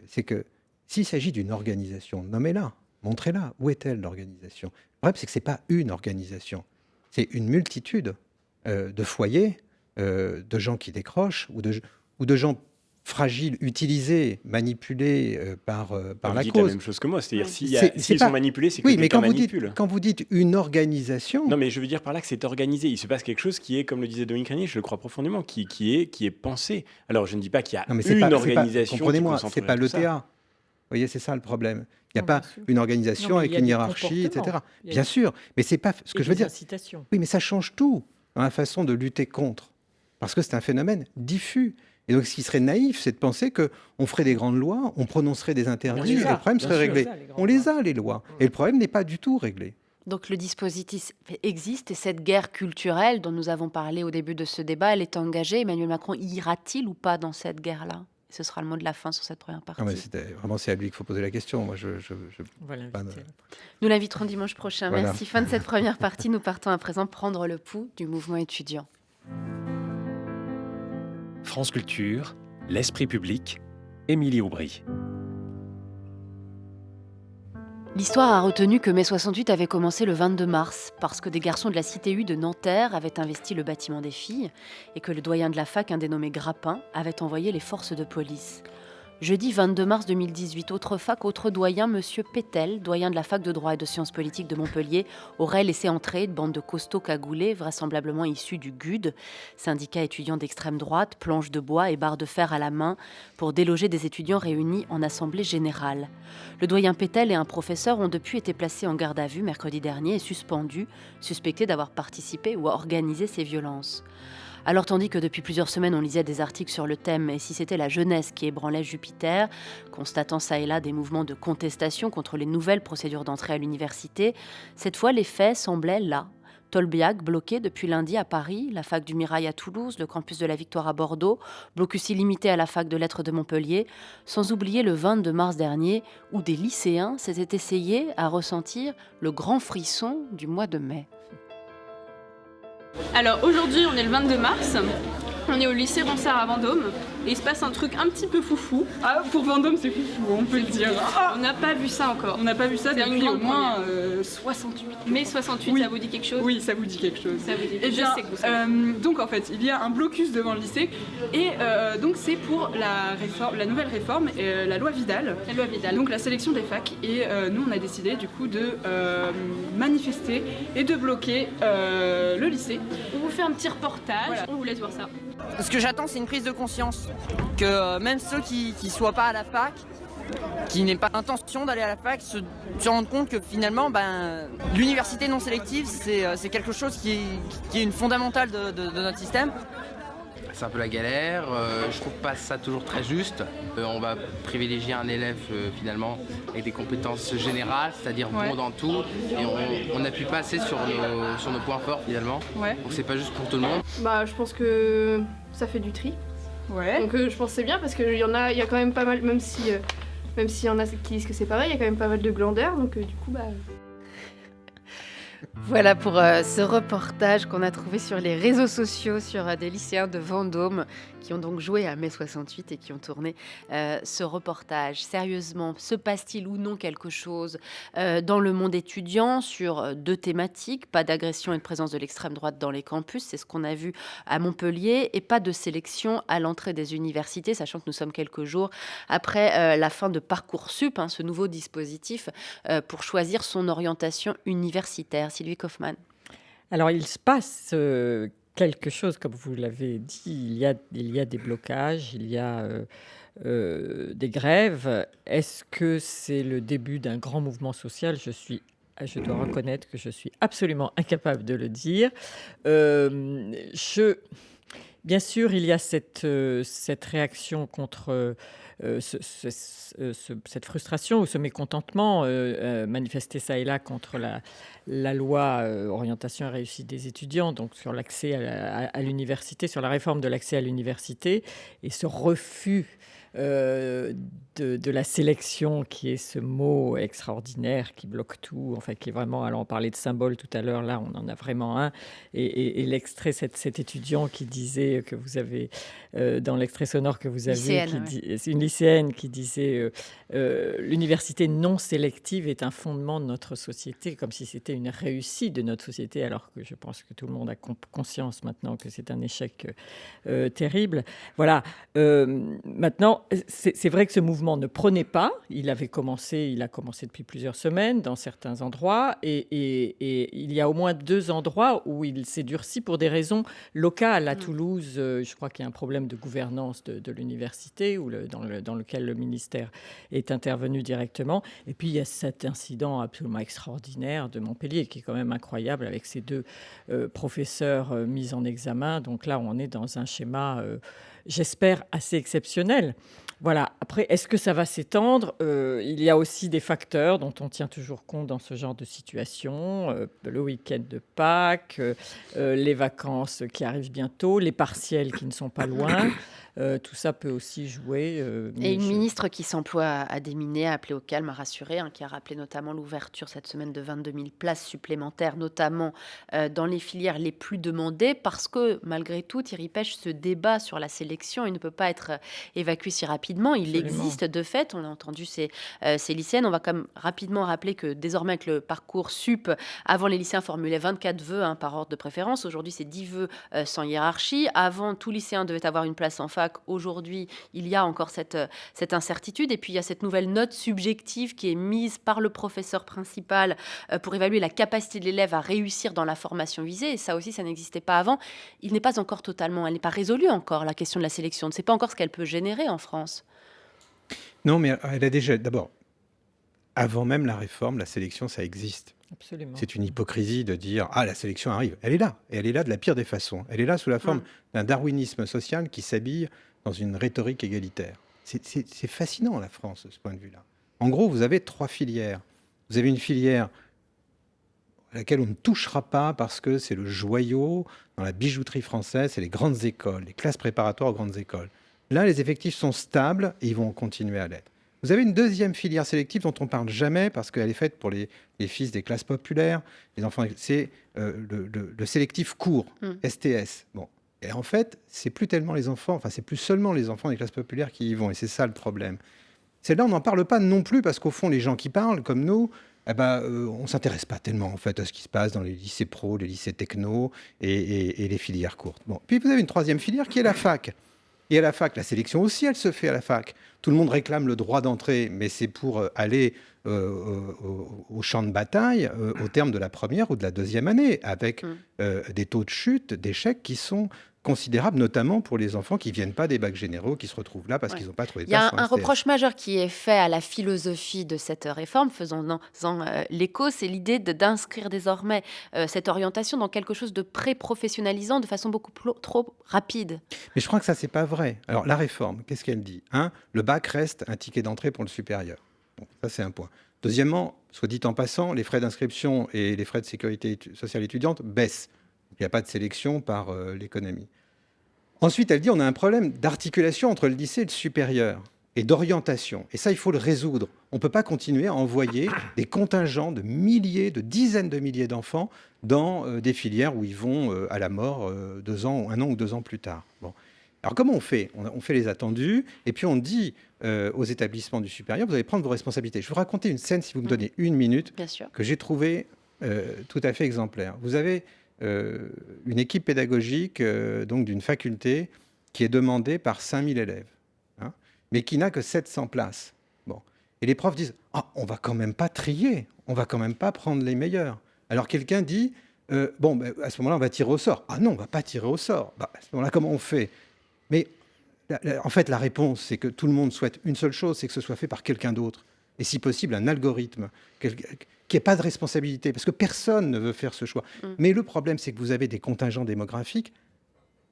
[SPEAKER 5] c'est que s'il s'agit d'une organisation, nommez-la, montrez-la. Où est-elle, l'organisation? Le problème, c'est que ce n'est pas une organisation. C'est une multitude de foyers, de gens qui décrochent ou de gens fragiles, utilisés, manipulés par la
[SPEAKER 6] Vous dites
[SPEAKER 5] cause.
[SPEAKER 6] la même chose que moi, c'est-à-dire
[SPEAKER 5] C'est
[SPEAKER 6] s'ils
[SPEAKER 5] pas-
[SPEAKER 6] sont manipulés, c'est que
[SPEAKER 5] Oui, mais
[SPEAKER 6] quelqu'un manipule.
[SPEAKER 5] quand vous dites une organisation,
[SPEAKER 6] Non, mais je veux dire par là que c'est organisé. Il se passe quelque chose qui est, comme le disait Dominique Régnier, je le crois profondément, qui est pensé. Alors, je ne dis pas qu'il y a
[SPEAKER 5] non, mais
[SPEAKER 6] une organisation.
[SPEAKER 5] comprenez-moi,
[SPEAKER 6] qui
[SPEAKER 5] c'est pas
[SPEAKER 6] concentrerait tout ça.
[SPEAKER 5] l'ETA. Vous voyez, c'est ça le problème. Il n'y a
[SPEAKER 7] Non,
[SPEAKER 5] pas
[SPEAKER 7] bien sûr.
[SPEAKER 5] une organisation
[SPEAKER 7] Non, mais
[SPEAKER 5] avec
[SPEAKER 7] il y a
[SPEAKER 5] une
[SPEAKER 7] des
[SPEAKER 5] hiérarchie, etc.
[SPEAKER 7] comportements. Il y a
[SPEAKER 5] Bien
[SPEAKER 7] des-
[SPEAKER 5] sûr, mais c'est pas ce que
[SPEAKER 7] Et
[SPEAKER 5] je veux
[SPEAKER 7] des
[SPEAKER 5] dire.
[SPEAKER 7] incitations.
[SPEAKER 5] Oui, mais ça change tout dans la façon de lutter contre. Parce que c'est un phénomène diffus. Et donc, ce qui serait naïf, c'est de penser qu'on ferait des grandes lois, on prononcerait des interdits,
[SPEAKER 6] Bien
[SPEAKER 5] et
[SPEAKER 6] sûr,
[SPEAKER 5] le problème
[SPEAKER 6] bien
[SPEAKER 5] serait
[SPEAKER 6] sûr.
[SPEAKER 5] réglé.
[SPEAKER 7] Ça, les grandes
[SPEAKER 5] On les
[SPEAKER 7] lois.
[SPEAKER 5] a, les lois. Et le problème n'est pas du tout réglé.
[SPEAKER 1] Donc le dispositif existe et cette guerre culturelle dont nous avons parlé au début de ce débat, elle est engagée. Emmanuel Macron ira-t-il ou pas dans cette guerre-là? Ce sera le mot de la fin sur cette première partie.
[SPEAKER 5] Non, mais vraiment, c'est à lui qu'il faut poser la question. Moi,
[SPEAKER 7] Voilà,
[SPEAKER 5] pas de-
[SPEAKER 1] Nous l'inviterons dimanche prochain.
[SPEAKER 5] Voilà.
[SPEAKER 1] Merci. Fin de cette première partie. Nous partons à présent prendre le pouls du mouvement étudiant.
[SPEAKER 9] France Culture, l'esprit public, Émilie Aubry.
[SPEAKER 1] L'histoire a retenu que mai 68 avait commencé le 22 mars, parce que des garçons de la CTU de Nanterre avaient investi le bâtiment des filles et que le doyen de la fac, un dénommé Grappin, avait envoyé les forces de police. Jeudi 22 mars 2018, autre fac, autre doyen, monsieur Pétel, doyen de la fac de droit et de sciences politiques de Montpellier, aurait laissé entrer une bande de costauds cagoulés, vraisemblablement issus du GUD, syndicat étudiant d'extrême droite, planches de bois et barres de fer à la main, pour déloger des étudiants réunis en assemblée générale. Le doyen Pétel et un professeur ont depuis été placés en garde à vue mercredi dernier et suspendus, suspectés d'avoir participé ou organisé ces violences. Alors tandis que depuis plusieurs semaines on lisait des articles sur le thème « Et si c'était la jeunesse qui ébranlait Jupiter ?», constatant ça et là des mouvements de contestation contre les nouvelles procédures d'entrée à l'université, cette fois les faits semblaient là. Tolbiac bloqué depuis lundi à Paris, la fac du Mirail à Toulouse, le campus de la Victoire à Bordeaux, blocus illimité à la fac de lettres de Montpellier, sans oublier le 22 mars dernier où des lycéens s'étaient essayés à ressentir le grand frisson du mois de mai.
[SPEAKER 10] Alors aujourd'hui on est le 22 mars, on est au lycée Ronsard à Vendôme et il se passe un truc un petit peu foufou.
[SPEAKER 11] Ah, pour Vendôme, c'est foufou, on peut le dire. Ah,
[SPEAKER 10] On n'a pas vu ça encore.
[SPEAKER 11] on n'a pas vu ça
[SPEAKER 10] C'est une
[SPEAKER 11] depuis au
[SPEAKER 10] grande
[SPEAKER 11] moins 68.
[SPEAKER 10] Mai 68,
[SPEAKER 11] Oui.
[SPEAKER 10] ça vous dit quelque chose?
[SPEAKER 11] Oui, ça vous dit quelque chose.
[SPEAKER 10] Ça vous dit.
[SPEAKER 11] Eh bien,
[SPEAKER 10] Je sais que vous savez.
[SPEAKER 11] donc en fait, il y a un blocus devant le lycée et donc c'est pour la nouvelle réforme, la loi Vidal.
[SPEAKER 10] La loi Vidal.
[SPEAKER 11] Donc la sélection des facs et nous on a décidé du coup de manifester et de bloquer le lycée.
[SPEAKER 10] On vous fait un petit reportage,
[SPEAKER 11] Voilà.
[SPEAKER 10] on vous laisse voir ça.
[SPEAKER 12] Ce que j'attends, c'est une prise de conscience. Que même ceux qui ne soient pas à la fac, qui n'aient pas l'intention d'aller à la fac, se rendent compte que finalement, l'université non sélective, c'est quelque chose qui est une fondamentale de notre système.
[SPEAKER 13] c'est un peu la galère. Je trouve pas ça toujours très juste. On va privilégier un élève finalement avec des compétences générales, c'est-à-dire bon dans tout, et on n'appuie pas assez sur nos points forts finalement. Donc c'est pas juste pour tout le monde.
[SPEAKER 14] Je pense que ça fait du tri. Donc je pense que c'est bien parce qu'il y a quand même pas mal, même s'il y en a qui disent que c'est pareil, il y a quand même pas mal de glandeurs, donc du coup
[SPEAKER 1] Voilà pour ce reportage qu'on a trouvé sur les réseaux sociaux sur des lycéens de Vendôme qui ont donc joué à mai 68 et qui ont tourné ce reportage. Sérieusement, se passe-t-il ou non quelque chose dans le monde étudiant sur 2 thématiques, pas d'agression et de présence de l'extrême droite dans les campus, c'est ce qu'on a vu à Montpellier, et pas de sélection à l'entrée des universités, sachant que nous sommes quelques jours après la fin de Parcoursup, ce nouveau dispositif pour choisir son orientation universitaire. Sylvie Kaufmann.
[SPEAKER 7] Alors, il se passe quelque chose, comme vous l'avez dit, il y a des blocages, il y a des grèves. Est-ce que c'est le début d'un grand mouvement social ? Je dois reconnaître que je suis absolument incapable de le dire. Bien sûr, il y a cette réaction contre cette frustration ou ce mécontentement manifesté ça et là contre la loi orientation et réussite des étudiants, donc sur l'accès à l'université, sur la réforme de l'accès à l'université, et ce refus de la sélection, qui est ce mot extraordinaire qui bloque tout, enfin qui est vraiment, alors on parlait de symbole tout à l'heure, là on en a vraiment un, et l'extrait, cet étudiant qui disait que vous avez, dans l'extrait sonore que vous avez, c'est une lycéenne qui disait l'université non sélective est un fondement de notre société, comme si c'était une réussite de notre société, alors que je pense que tout le monde a conscience maintenant que c'est un échec terrible. Voilà. Maintenant, c'est vrai que ce mouvement ne prenait pas. Il a commencé depuis plusieurs semaines dans certains endroits, et il y a au moins 2 endroits où il s'est durci pour des raisons locales. À Toulouse, je crois qu'il y a un problème de gouvernance de l'université dans lequel le ministère est intervenu directement. Et puis il y a cet incident absolument extraordinaire de Montpellier qui est quand même incroyable, avec ces 2 professeurs mis en examen. Donc là, on est dans un schéma j'espère assez exceptionnel. Voilà. Après, est-ce que ça va s'étendre ? Il y a aussi des facteurs dont on tient toujours compte dans ce genre de situation. Le week-end de Pâques, les vacances qui arrivent bientôt, les partiels qui ne sont pas loin. Tout ça peut aussi jouer.
[SPEAKER 1] Et une ministre qui s'emploie à déminer, à appeler au calme, à rassurer, qui a rappelé notamment l'ouverture cette semaine de 22 000 places supplémentaires, notamment dans les filières les plus demandées, parce que malgré tout, Thierry Pech, ce débat sur la sélection, il ne peut pas être évacué si rapidement. Il existe de fait, on a entendu ces lycéennes. On va quand même rapidement rappeler que désormais, avec le Parcoursup, avant les lycéens formulaient 24 vœux par ordre de préférence. Aujourd'hui, c'est 10 vœux sans hiérarchie. Avant, tout lycéen devait avoir une place en fac. Aujourd'hui, il y a encore cette incertitude. Et puis, il y a cette nouvelle note subjective qui est mise par le professeur principal pour évaluer la capacité de l'élève à réussir dans la formation visée. Et ça aussi, ça n'existait pas avant. Elle n'est pas résolue encore, la question de la sélection. On ne sait pas encore ce qu'elle peut générer en France.
[SPEAKER 5] Non, mais elle a déjà... D'abord, avant même la réforme, la sélection, ça existe.
[SPEAKER 7] Absolument.
[SPEAKER 5] C'est une hypocrisie de dire « Ah, la sélection arrive ». Elle est là. Et elle est là de la pire des façons. Elle est là sous la forme d'un darwinisme social qui s'habille dans une rhétorique égalitaire. C'est fascinant, la France, de ce point de vue-là. En gros, vous avez 3 filières. Vous avez une filière à laquelle on ne touchera pas parce que c'est le joyau dans la bijouterie française, c'est les grandes écoles, les classes préparatoires aux grandes écoles. Là, les effectifs sont stables et ils vont continuer à l'être. Vous avez une deuxième filière sélective dont on ne parle jamais parce qu'elle est faite pour les fils des classes populaires, les enfants. C'est le sélectif court, STS. Bon. Et en fait, c'est plus tellement les enfants, enfin, c'est plus seulement les enfants des classes populaires qui y vont. Et c'est ça le problème. Celle-là, on n'en parle pas non plus parce qu'au fond, les gens qui parlent, comme nous, on ne s'intéresse pas tellement en fait à ce qui se passe dans les lycées pro, les lycées techno et les filières courtes. Bon. Puis vous avez une troisième filière qui est la fac. Et à la fac, la sélection aussi, elle se fait à la fac. tout le monde réclame le droit d'entrée, mais c'est pour aller au champ de bataille au terme de la première ou de la deuxième année, avec des taux de chute, d'échecs qui sont considérables, notamment pour les enfants qui ne viennent pas des bacs généraux, qui se retrouvent là parce qu'ils n'ont pas trouvé de
[SPEAKER 1] Il y
[SPEAKER 5] place.
[SPEAKER 1] a un reproche majeur qui est fait à la philosophie de cette réforme, faisant l'écho, c'est l'idée d'inscrire désormais cette orientation dans quelque chose de pré-professionnalisant de façon beaucoup trop rapide.
[SPEAKER 5] Mais je crois que ça, c'est pas vrai. Alors, la réforme, qu'est-ce qu'elle dit ? Le bac reste un ticket d'entrée pour le supérieur. Bon, ça, c'est un point. Deuxièmement, soit dit en passant, les frais d'inscription et les frais de sécurité sociale étudiante baissent. Il n'y a pas de sélection par l'économie. Ensuite, elle dit on a un problème d'articulation entre le lycée et le supérieur et d'orientation. Et ça, il faut le résoudre. On ne peut pas continuer à envoyer des contingents de milliers, de dizaines de milliers d'enfants dans des filières où ils vont à la mort 1 an ou 2 ans plus tard. Bon. Alors comment on fait ? On fait les attendus et puis on dit aux établissements du supérieur, vous allez prendre vos responsabilités. Je vais vous raconter une scène, si vous me donnez 1 minute, que j'ai trouvée tout à fait exemplaire. Vous avez une équipe pédagogique donc d'une faculté qui est demandée par 5000 élèves, mais qui n'a que 700 places. Bon. Et les profs disent « on va quand même pas trier, on va quand même pas prendre les meilleurs ». Alors quelqu'un dit à ce moment-là, on va tirer au sort. Ah non, on va pas tirer au sort. À ce moment-là, comment on fait ? Mais en fait, la réponse, c'est que tout le monde souhaite une seule chose, c'est que ce soit fait par quelqu'un d'autre. Et si possible, un algorithme qui n'ait pas de responsabilité, parce que personne ne veut faire ce choix. Mais le problème, c'est que vous avez des contingents démographiques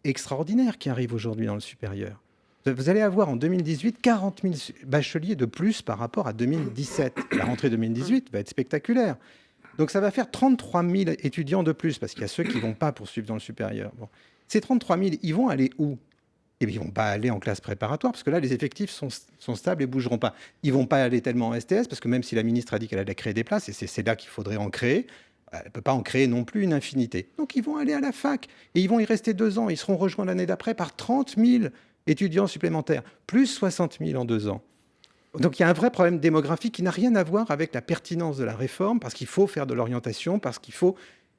[SPEAKER 5] extraordinaires qui arrivent aujourd'hui dans le supérieur. Vous allez avoir en 2018 40 000 bacheliers de plus par rapport à 2017. La rentrée 2018 va être spectaculaire. Donc ça va faire 33 000 étudiants de plus, parce qu'il y a ceux qui ne vont pas poursuivre dans le supérieur. Bon. Ces 33 000, ils vont aller où ? Eh bien, ils ne vont pas aller en classe préparatoire, parce que là, les effectifs sont stables et ne bougeront pas. Ils ne vont pas aller tellement en STS, parce que même si la ministre a dit qu'elle allait créer des places, et c'est là qu'il faudrait en créer, elle ne peut pas en créer non plus une infinité. Donc, ils vont aller à la fac, et ils vont y rester 2 ans. Ils seront rejoints l'année d'après par 30 000 étudiants supplémentaires, plus 60 000 en 2 ans. Donc, il y a un vrai problème démographique qui n'a rien à voir avec la pertinence de la réforme, parce qu'il faut faire de l'orientation, parce qu'il faut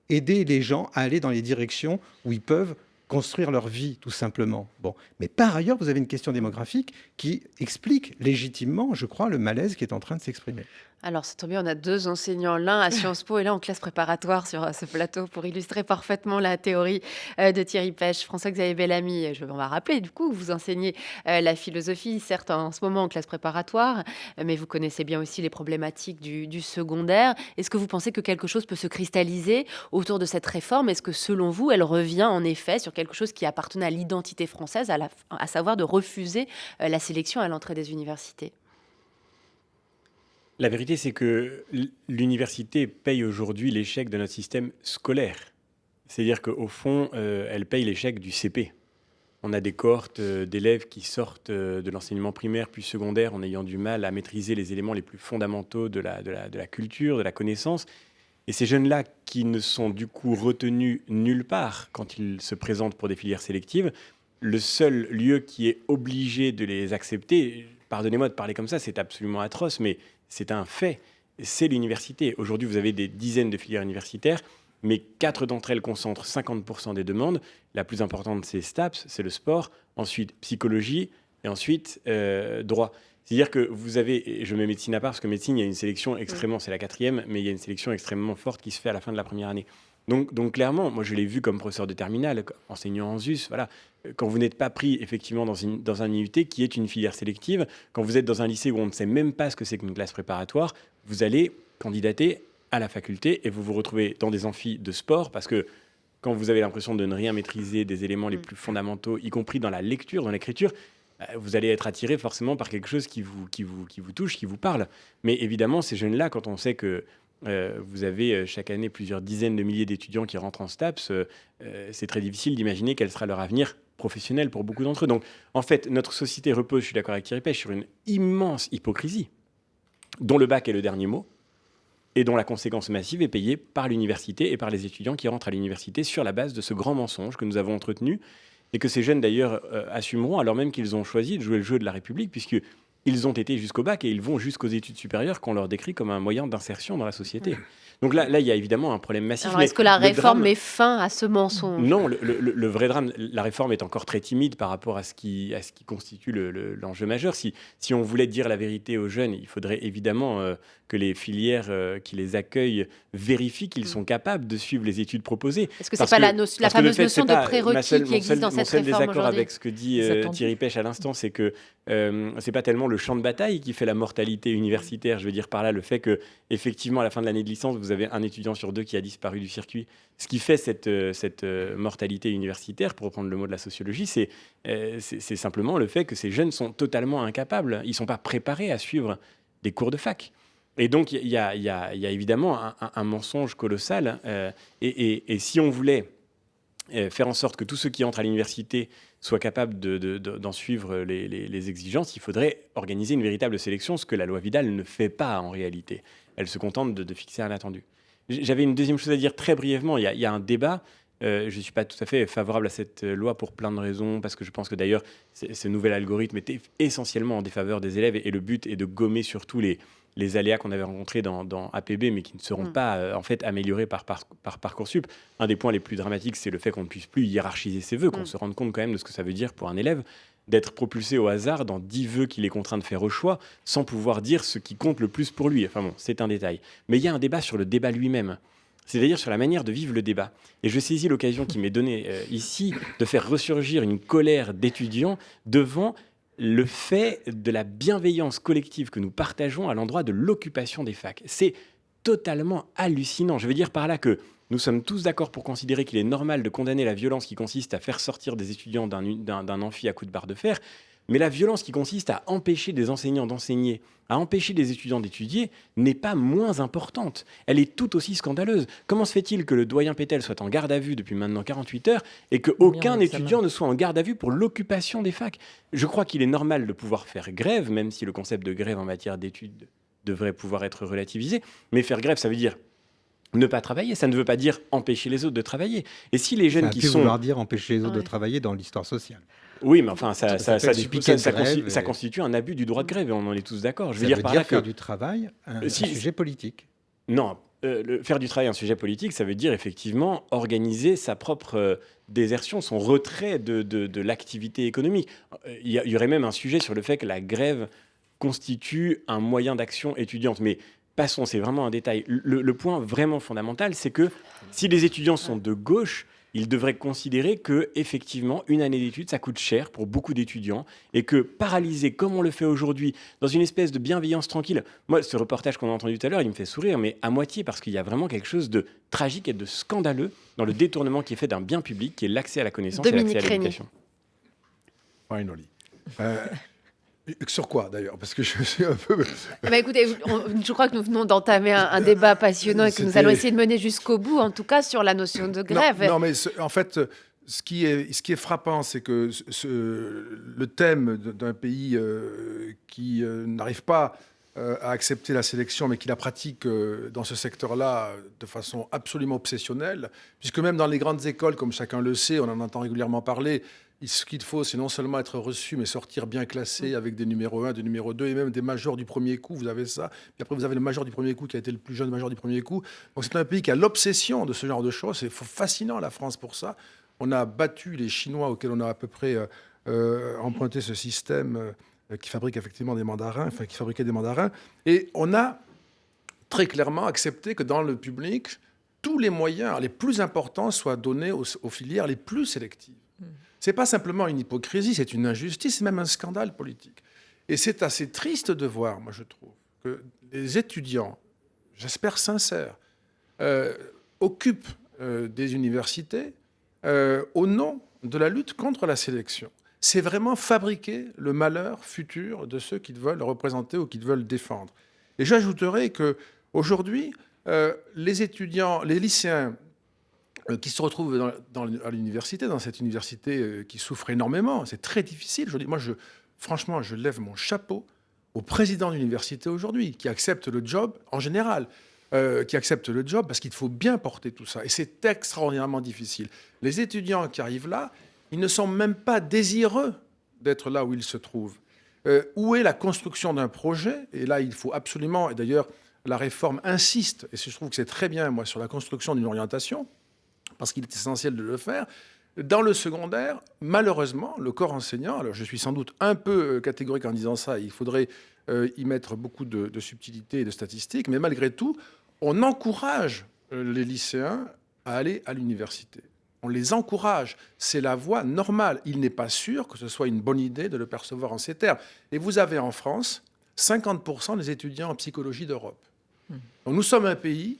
[SPEAKER 5] aider les gens à aller dans les directions où ils peuvent construire leur vie, tout simplement. Bon. Mais par ailleurs, vous avez une question démographique qui explique légitimement, je crois, le malaise qui est en train de s'exprimer.
[SPEAKER 1] Alors, c'est très bien, on a 2 enseignants, l'un à Sciences Po et l'un en classe préparatoire sur ce plateau pour illustrer parfaitement la théorie de Thierry Pech. François-Xavier Bellamy, on va rappeler, du coup, vous enseignez la philosophie, certes en ce moment en classe préparatoire, mais vous connaissez bien aussi les problématiques du secondaire. Est-ce que vous pensez que quelque chose peut se cristalliser autour de cette réforme ? Est-ce que, selon vous, elle revient en effet sur quelque chose qui appartenait à l'identité française, à savoir de refuser la sélection à l'entrée des universités ?
[SPEAKER 6] La vérité, c'est que l'université paye aujourd'hui l'échec de notre système scolaire. C'est-à-dire qu'au fond, elle paye l'échec du CP. On a des cohortes d'élèves qui sortent de l'enseignement primaire puis secondaire en ayant du mal à maîtriser les éléments les plus fondamentaux de la culture, de la connaissance. Et ces jeunes-là qui ne sont du coup retenus nulle part quand ils se présentent pour des filières sélectives, le seul lieu qui est obligé de les accepter, pardonnez-moi de parler comme ça, c'est absolument atroce, mais c'est un fait, c'est l'université. Aujourd'hui, vous avez des dizaines de filières universitaires, mais 4 d'entre elles concentrent 50% des demandes. La plus importante, c'est STAPS, c'est le sport, ensuite psychologie, et ensuite droit. C'est-à-dire que vous avez, et je mets médecine à part, parce que médecine, il y a une sélection extrêmement, c'est la 4e, mais il y a une sélection extrêmement forte qui se fait à la fin de la première année. Donc clairement, moi je l'ai vu comme professeur de terminale, enseignant en ZUS, voilà. Quand vous n'êtes pas pris effectivement dans un IUT qui est une filière sélective, quand vous êtes dans un lycée où on ne sait même pas ce que c'est qu'une classe préparatoire, vous allez candidater à la faculté et vous vous retrouvez dans des amphis de sport parce que quand vous avez l'impression de ne rien maîtriser des éléments les plus fondamentaux, y compris dans la lecture, dans l'écriture, vous allez être attiré forcément par quelque chose qui vous touche, qui vous parle. Mais évidemment, ces jeunes-là, quand on sait que vous avez chaque année plusieurs dizaines de milliers d'étudiants qui rentrent en STAPS, c'est très difficile d'imaginer quel sera leur avenir professionnel pour beaucoup d'entre eux. Donc, en fait, notre société repose, je suis d'accord avec Thierry Pech, sur une immense hypocrisie, dont le bac est le dernier mot, et dont la conséquence massive est payée par l'université et par les étudiants qui rentrent à l'université sur la base de ce grand mensonge que nous avons entretenu, et que ces jeunes, d'ailleurs, assumeront, alors même qu'ils ont choisi de jouer le jeu de la République, puisqu'ils ils ont été jusqu'au bac et ils vont jusqu'aux études supérieures qu'on leur décrit comme un moyen d'insertion dans la société. Donc là, il y a évidemment un problème massif.
[SPEAKER 1] Alors, est-ce que la
[SPEAKER 6] le
[SPEAKER 1] réforme
[SPEAKER 6] drame-
[SPEAKER 1] met fin à ce mensonge?
[SPEAKER 6] Non, le vrai drame, la réforme est encore très timide par rapport à ce qui constitue l'enjeu majeur. Si on voulait dire la vérité aux jeunes, il faudrait évidemment que les filières qui les accueillent vérifient qu'ils sont capables de suivre les études proposées.
[SPEAKER 1] Est-ce que c'est pas la fameuse notion de prérequis qui existe dans cette
[SPEAKER 6] Mon seul
[SPEAKER 1] réforme
[SPEAKER 6] désaccord
[SPEAKER 1] aujourd'hui?
[SPEAKER 6] avec ce que dit Thierry Pêche à l'instant, c'est que c'est pas tellement le champ de bataille qui fait la mortalité universitaire. Je veux dire par là le fait que effectivement à la fin de l'année de licence, vous avez un étudiant sur 2 qui a disparu du circuit. Ce qui fait cette mortalité universitaire, pour reprendre le mot de la sociologie, c'est simplement le fait que ces jeunes sont totalement incapables. Ils ne sont pas préparés à suivre des cours de fac. Et donc, il y a évidemment un mensonge colossal. Et si on voulait faire en sorte que tous ceux qui entrent à l'université soient capables d'en suivre les exigences, il faudrait organiser une véritable sélection, ce que la loi Vidal ne fait pas en réalité. Elle se contente de fixer un attendu. J'avais une deuxième chose à dire très brièvement. Il y a un débat. Je ne suis pas tout à fait favorable à cette loi pour plein de raisons, parce que je pense que d'ailleurs, ce nouvel algorithme était essentiellement en défaveur des élèves, et le but est de gommer surtout les aléas qu'on avait rencontrés dans APB, mais qui ne seront pas en fait améliorés par Parcoursup. Un des points les plus dramatiques, c'est le fait qu'on ne puisse plus hiérarchiser ses vœux, qu'on se rende compte quand même de ce que ça veut dire pour un élève d'être propulsé au hasard dans 10 vœux qu'il est contraint de faire au choix, sans pouvoir dire ce qui compte le plus pour lui. Enfin bon, c'est un détail. Mais il y a un débat sur le débat lui-même, c'est-à-dire sur la manière de vivre le débat. Et je saisis l'occasion qui m'est donnée ici de faire ressurgir une colère d'étudiants devant le fait de la bienveillance collective que nous partageons à l'endroit de l'occupation des facs. C'est totalement hallucinant. Je veux dire par là que nous sommes tous d'accord pour considérer qu'il est normal de condamner la violence qui consiste à faire sortir des étudiants d'un amphi à coups de barre de fer, mais la violence qui consiste à empêcher des enseignants d'enseigner, à empêcher des étudiants d'étudier, n'est pas moins importante. Elle est tout aussi scandaleuse. Comment se fait-il que le doyen Pétel soit en garde à vue depuis maintenant 48 heures et qu'aucun étudiant ne soit en garde à vue pour l'occupation des facs? Je crois qu'il est normal de pouvoir faire grève, même si le concept de grève en matière d'études devrait pouvoir être relativisé. Mais faire grève, ça veut dire ne pas travailler, ça ne veut pas dire empêcher les autres de travailler. Et si les jeunes qui sont...
[SPEAKER 5] vouloir dire empêcher les autres de travailler dans l'histoire sociale.
[SPEAKER 6] Oui, mais enfin, ça
[SPEAKER 5] grève
[SPEAKER 6] constitue un abus du droit de grève, et on en est tous d'accord.
[SPEAKER 5] Je veux dire par là faire du travail un sujet politique.
[SPEAKER 6] Non, faire du travail un sujet politique, ça veut dire effectivement organiser sa propre désertion, son retrait de l'activité économique. Il y aurait même un sujet sur le fait que la grève constitue un moyen d'action étudiante. Mais passons, c'est vraiment un détail. Le point vraiment fondamental, c'est que si les étudiants sont de gauche, ils devraient considérer que effectivement une année d'études, ça coûte cher pour beaucoup d'étudiants, et que paralyser comme on le fait aujourd'hui, dans une espèce de bienveillance tranquille, moi, ce reportage qu'on a entendu tout à l'heure, il me fait sourire, mais à moitié, parce qu'il y a vraiment quelque chose de tragique et de scandaleux dans le détournement qui est fait d'un bien public, qui est l'accès à la connaissance et l'accès à l'éducation.
[SPEAKER 8] Finally. Sur quoi d'ailleurs? Parce que je suis un peu...
[SPEAKER 1] Écoutez, je crois que nous venons d'entamer un débat passionnant et que nous allons essayer de mener jusqu'au bout, en tout cas sur la notion de grève.
[SPEAKER 8] Non, mais en fait, ce qui est frappant, c'est que le thème d'un pays qui n'arrive pas à accepter la sélection, mais qui la pratique dans ce secteur-là de façon absolument obsessionnelle, puisque même dans les grandes écoles, comme chacun le sait, on en entend régulièrement parler, ce qu'il faut, c'est non seulement être reçu, mais sortir bien classé avec des numéros 1, des numéros 2, et même des majors du premier coup, vous avez ça. Puis après, vous avez le major du premier coup qui a été le plus jeune major du premier coup. Donc c'est un pays qui a l'obsession de ce genre de choses. C'est fascinant, la France, pour ça. On a battu les Chinois, auxquels on a à peu près emprunté ce système qui fabrique effectivement des mandarins, enfin qui fabriquait des mandarins. Et on a très clairement accepté que dans le public, tous les moyens les plus importants soient donnés aux filières les plus sélectives. Ce n'est pas simplement une hypocrisie, c'est une injustice, c'est même un scandale politique. Et c'est assez triste de voir, moi je trouve, que les étudiants, j'espère sincères, occupent des universités au nom de la lutte contre la sélection. C'est vraiment fabriquer le malheur futur de ceux qui veulent représenter ou qui veulent défendre. Et j'ajouterai qu'aujourd'hui, les étudiants, les lycéens, qui se retrouvent à l'université, dans cette université qui souffre énormément. C'est très difficile. Franchement, je lève mon chapeau au président de l'université aujourd'hui, qui accepte le job en général, qui accepte le job parce qu'il faut bien porter tout ça. Et c'est extraordinairement difficile. Les étudiants qui arrivent là, ils ne sont même pas désireux d'être là où ils se trouvent. Où est la construction d'un projet? Et là, il faut absolument, et d'ailleurs, la réforme insiste, et je trouve que c'est très bien, moi, sur la construction d'une orientation, parce qu'il est essentiel de le faire. Dans le secondaire, malheureusement, le corps enseignant, alors je suis sans doute un peu catégorique en disant ça, il faudrait y mettre beaucoup de subtilité et de statistiques, mais malgré tout, on encourage les lycéens à aller à l'université. On les encourage. C'est la voie normale. Il n'est pas sûr que ce soit une bonne idée de le percevoir en ces termes. Et vous avez en France 50% des étudiants en psychologie d'Europe. Donc nous sommes un pays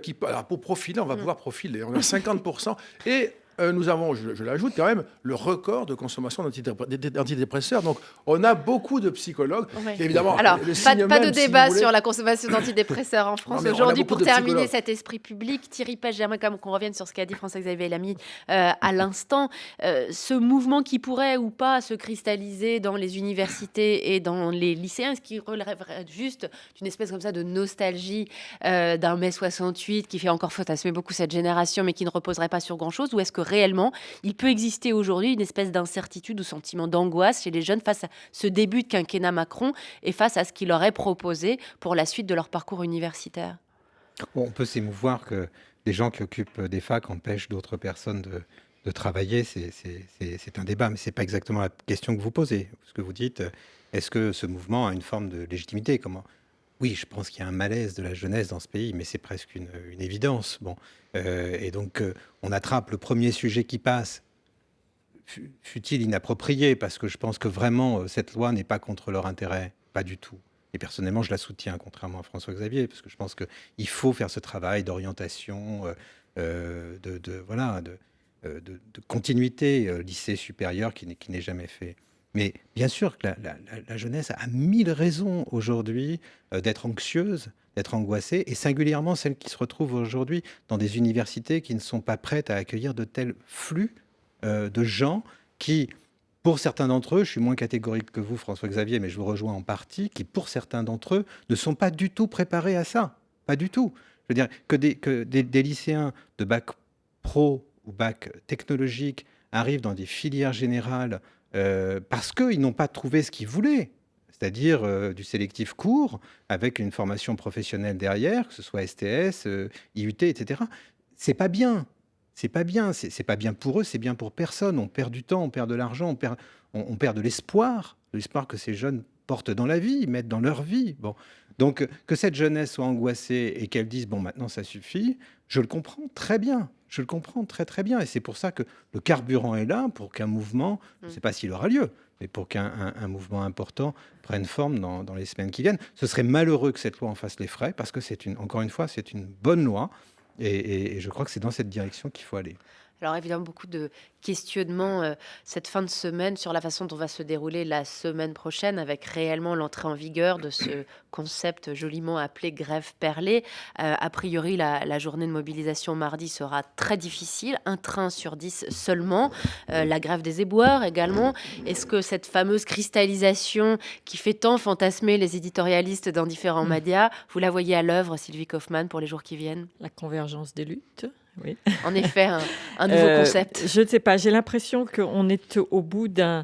[SPEAKER 8] qui... Alors pour profiler, on va pouvoir profiler. On a 50%. Et nous avons, je l'ajoute quand même, le record de consommation d'antidépresseurs. Donc, on a beaucoup de psychologues.
[SPEAKER 1] Ouais.
[SPEAKER 8] Évidemment,
[SPEAKER 1] alors, pas de débat
[SPEAKER 8] si
[SPEAKER 1] sur la consommation d'antidépresseurs en France aujourd'hui. Pour terminer cet esprit public, Thierry Pech, j'aimerais quand même qu'on revienne sur ce qu'a dit François-Xavier Lamy à l'instant. Ce mouvement qui pourrait ou pas se cristalliser dans les universités et dans les lycéens, ce qui relèverait juste d'une espèce comme ça de nostalgie d'un mai 68 qui fait encore fantasmer beaucoup cette génération, mais qui ne reposerait pas sur grand-chose, ou est-ce que réellement, il peut exister aujourd'hui une espèce d'incertitude ou sentiment d'angoisse chez les jeunes face à ce début de quinquennat Macron et face à ce qu'il leur est proposé pour la suite de leur parcours universitaire?
[SPEAKER 5] Bon, on peut s'émouvoir que des gens qui occupent des facs empêchent d'autres personnes de travailler. C'est un débat, mais ce n'est pas exactement la question que vous posez. Ce que vous dites, est-ce que ce mouvement a une forme de légitimité? Oui, je pense qu'il y a un malaise de la jeunesse dans ce pays, mais c'est presque une évidence. Bon. Et donc, on attrape le premier sujet qui passe, fut-il inapproprié, parce que je pense que vraiment, cette loi n'est pas contre leur intérêt, pas du tout. Et personnellement, je la soutiens, contrairement à François-Xavier, parce que je pense qu'il faut faire ce travail d'orientation, de continuité lycée supérieur qui n'est jamais fait. Mais bien sûr que la jeunesse a 1000 raisons aujourd'hui d'être anxieuse, d'être angoissée, et singulièrement celles qui se retrouvent aujourd'hui dans des universités qui ne sont pas prêtes à accueillir de tels flux de gens qui, pour certains d'entre eux, je suis moins catégorique que vous, François-Xavier, mais je vous rejoins en partie, qui, pour certains d'entre eux, ne sont pas du tout préparés à ça. Pas du tout. Je veux dire que des lycéens de bac pro ou bac technologique arrivent dans des filières générales parce qu'ils n'ont pas trouvé ce qu'ils voulaient, c'est-à-dire du sélectif court, avec une formation professionnelle derrière, que ce soit STS, IUT, etc. C'est pas bien. C'est pas bien. C'est pas bien pour eux, c'est bien pour personne. On perd du temps, on perd de l'argent, on perd de l'espoir que ces jeunes portent dans la vie, mettent dans leur vie. Bon. Donc, que cette jeunesse soit angoissée et qu'elle dise « bon, maintenant, ça suffit », je le comprends très bien. Je le comprends très, très bien. Et c'est pour ça que le carburant est là, pour qu'un mouvement, je ne sais pas s'il aura lieu, mais pour qu'un mouvement important prenne forme dans les semaines qui viennent. Ce serait malheureux que cette loi en fasse les frais, parce que encore une fois, c'est une bonne loi. Et je crois que c'est dans cette direction qu'il faut aller.
[SPEAKER 1] Alors évidemment, beaucoup de questionnements cette fin de semaine sur la façon dont va se dérouler la semaine prochaine, avec réellement l'entrée en vigueur de ce concept joliment appelé grève perlée. A priori, la journée de mobilisation mardi sera très difficile, 1 train sur 10 seulement. La grève des éboueurs également. Est-ce que cette fameuse cristallisation qui fait tant fantasmer les éditorialistes dans différents médias, vous la voyez à l'œuvre, Sylvie Kaufmann, pour les jours qui viennent? La convergence des luttes. Oui. En effet, un nouveau concept.
[SPEAKER 7] Je ne sais pas, j'ai l'impression qu'on est au bout d'un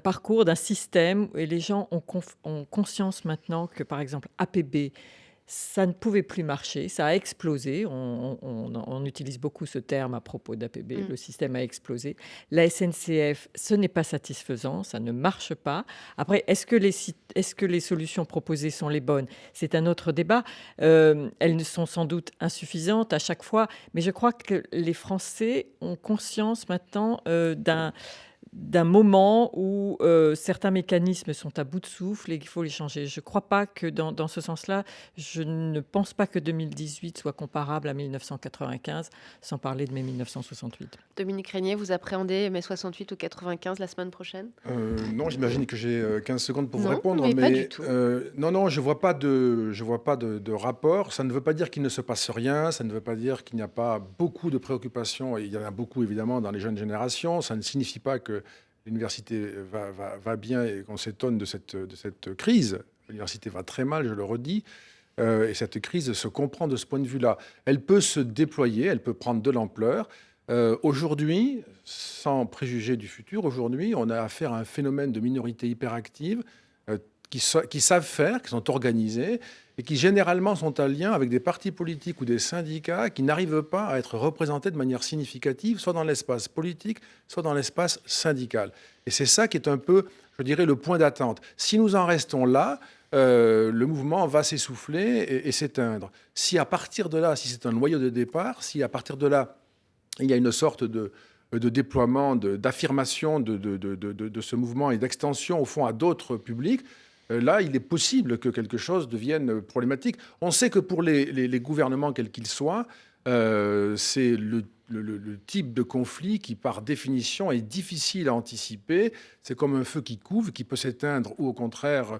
[SPEAKER 7] parcours, d'un système, et les gens ont conscience maintenant que, par exemple, APB, ça ne pouvait plus marcher, ça a explosé. On utilise beaucoup ce terme à propos d'APB, le système a explosé. La SNCF, ce n'est pas satisfaisant, ça ne marche pas. Après, est-ce que les solutions proposées sont les bonnes? C'est un autre débat. Elles sont sans doute insuffisantes à chaque fois, mais je crois que les Français ont conscience maintenant d'un moment où certains mécanismes sont à bout de souffle et qu'il faut les changer. Je ne crois pas que dans ce sens-là, je ne pense pas que 2018 soit comparable à 1995, sans parler de mai 1968.
[SPEAKER 1] Dominique Régnier, vous appréhendez mai 68 ou 95 la semaine prochaine?
[SPEAKER 8] Non, j'imagine que j'ai 15 secondes pour vous répondre.
[SPEAKER 1] Mais pas du tout.
[SPEAKER 8] Non, je ne vois pas de rapport. Ça ne veut pas dire qu'il ne se passe rien, ça ne veut pas dire qu'il n'y a pas beaucoup de préoccupations, et il y en a beaucoup évidemment dans les jeunes générations. Ça ne signifie pas que l'université va bien et qu'on s'étonne de cette crise. L'université va très mal, je le redis, et cette crise se comprend de ce point de vue-là. Elle peut se déployer, elle peut prendre de l'ampleur. Aujourd'hui, sans préjuger du futur, aujourd'hui, on a affaire à un phénomène de minorités hyperactives qui savent faire, qui sont organisées et qui généralement sont en lien avec des partis politiques ou des syndicats qui n'arrivent pas à être représentés de manière significative, soit dans l'espace politique, soit dans l'espace syndical. Et c'est ça qui est un peu, je dirais, le point d'attente. Si nous en restons là, le mouvement va s'essouffler et s'éteindre. Si à partir de là, si c'est un noyau de départ, si à partir de là, il y a une sorte de déploiement, d'affirmation de ce mouvement et d'extension, au fond, à d'autres publics, là, il est possible que quelque chose devienne problématique. On sait que pour les gouvernements, quels qu'ils soient, c'est le type de conflit qui, par définition, est difficile à anticiper. C'est comme un feu qui couve, qui peut s'éteindre ou, au contraire,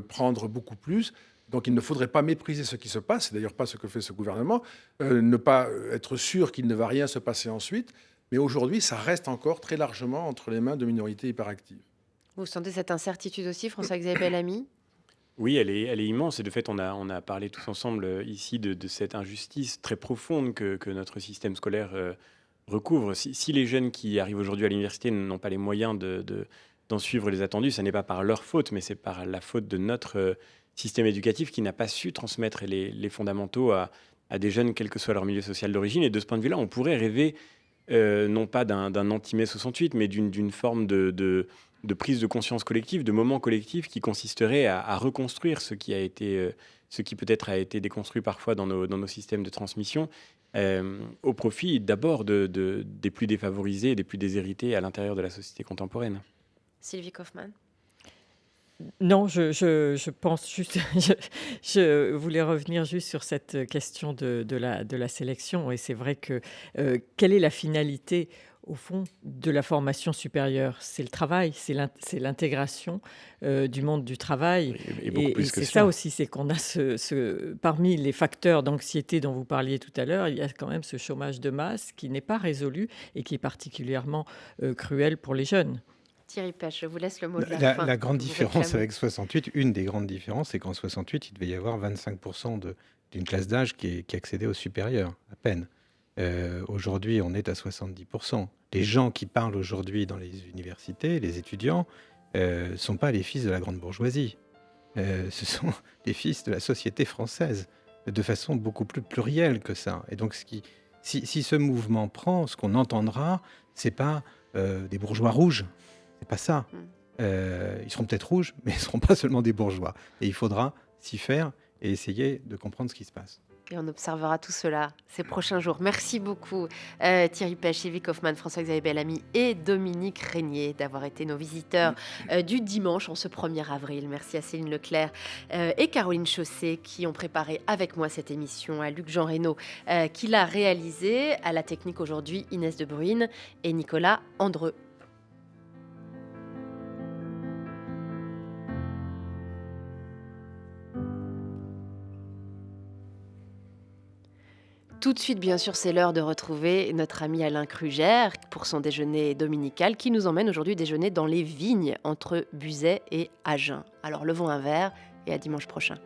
[SPEAKER 8] prendre beaucoup plus. Donc, il ne faudrait pas mépriser ce qui se passe. C'est d'ailleurs pas ce que fait ce gouvernement. Ne pas être sûr qu'il ne va rien se passer ensuite. Mais aujourd'hui, ça reste encore très largement entre les mains de minorités hyperactives.
[SPEAKER 1] Vous sentez cette incertitude aussi, François-Xavier Bellamy ?
[SPEAKER 6] Oui, elle est immense. Et de fait, on a parlé tous ensemble ici de cette injustice très profonde que notre système scolaire recouvre. Si les jeunes qui arrivent aujourd'hui à l'université n'ont pas les moyens d'en suivre les attendus, ça n'est pas par leur faute, mais c'est par la faute de notre système éducatif qui n'a pas su transmettre les fondamentaux à des jeunes, quel que soit leur milieu social d'origine. Et de ce point de vue-là, on pourrait rêver non pas d'un anti-mai 68, mais d'une forme de prise de conscience collective, de moment collectif qui consisterait à reconstruire ce qui peut-être a été déconstruit parfois dans nos systèmes de transmission, au profit d'abord des plus défavorisés et des plus déshérités à l'intérieur de la société contemporaine.
[SPEAKER 1] Sylvie Kaufmann.
[SPEAKER 7] Non, je pense juste, je voulais revenir juste sur cette question de la sélection. Et c'est vrai que quelle est la finalité, au fond, de la formation supérieure ? C'est le travail, c'est l'intégration du monde du travail. Et c'est ça aussi, c'est qu'on a parmi les facteurs d'anxiété dont vous parliez tout à l'heure, il y a quand même ce chômage de masse qui n'est pas résolu et qui est particulièrement cruel pour les jeunes.
[SPEAKER 1] Thierry Pech, je vous laisse le mot de la fin.
[SPEAKER 5] La grande différence avec 68, une des grandes différences, c'est qu'en 68, il devait y avoir 25% d'une classe d'âge qui accédait au supérieur, à peine. Aujourd'hui, on est à 70%. Les gens qui parlent aujourd'hui dans les universités, les étudiants, ne sont pas les fils de la grande bourgeoisie. Ce sont les fils de la société française, de façon beaucoup plus plurielle que ça. Et donc, si ce mouvement prend, ce qu'on entendra, c'est pas des bourgeois rouges. C'est pas ça. Ils seront peut-être rouges, mais ils ne seront pas seulement des bourgeois. Et il faudra s'y faire et essayer de comprendre ce qui se passe.
[SPEAKER 1] Et on observera tout cela ces prochains jours. Merci beaucoup Thierry Pech, Sylvie Kaufmann, François-Xavier Bellamy et Dominique Régnier d'avoir été nos visiteurs du dimanche en ce 1er avril. Merci à Céline Leclerc et Caroline Chausset qui ont préparé avec moi cette émission, à Luc-Jean Reynaud qui l'a réalisée, à la technique aujourd'hui Inès de Bruyne et Nicolas Andreu. Tout de suite, bien sûr, c'est l'heure de retrouver notre ami Alain Krugère pour son déjeuner dominical qui nous emmène aujourd'hui déjeuner dans les vignes entre Buzet et Agen. Alors levons un verre et à dimanche prochain.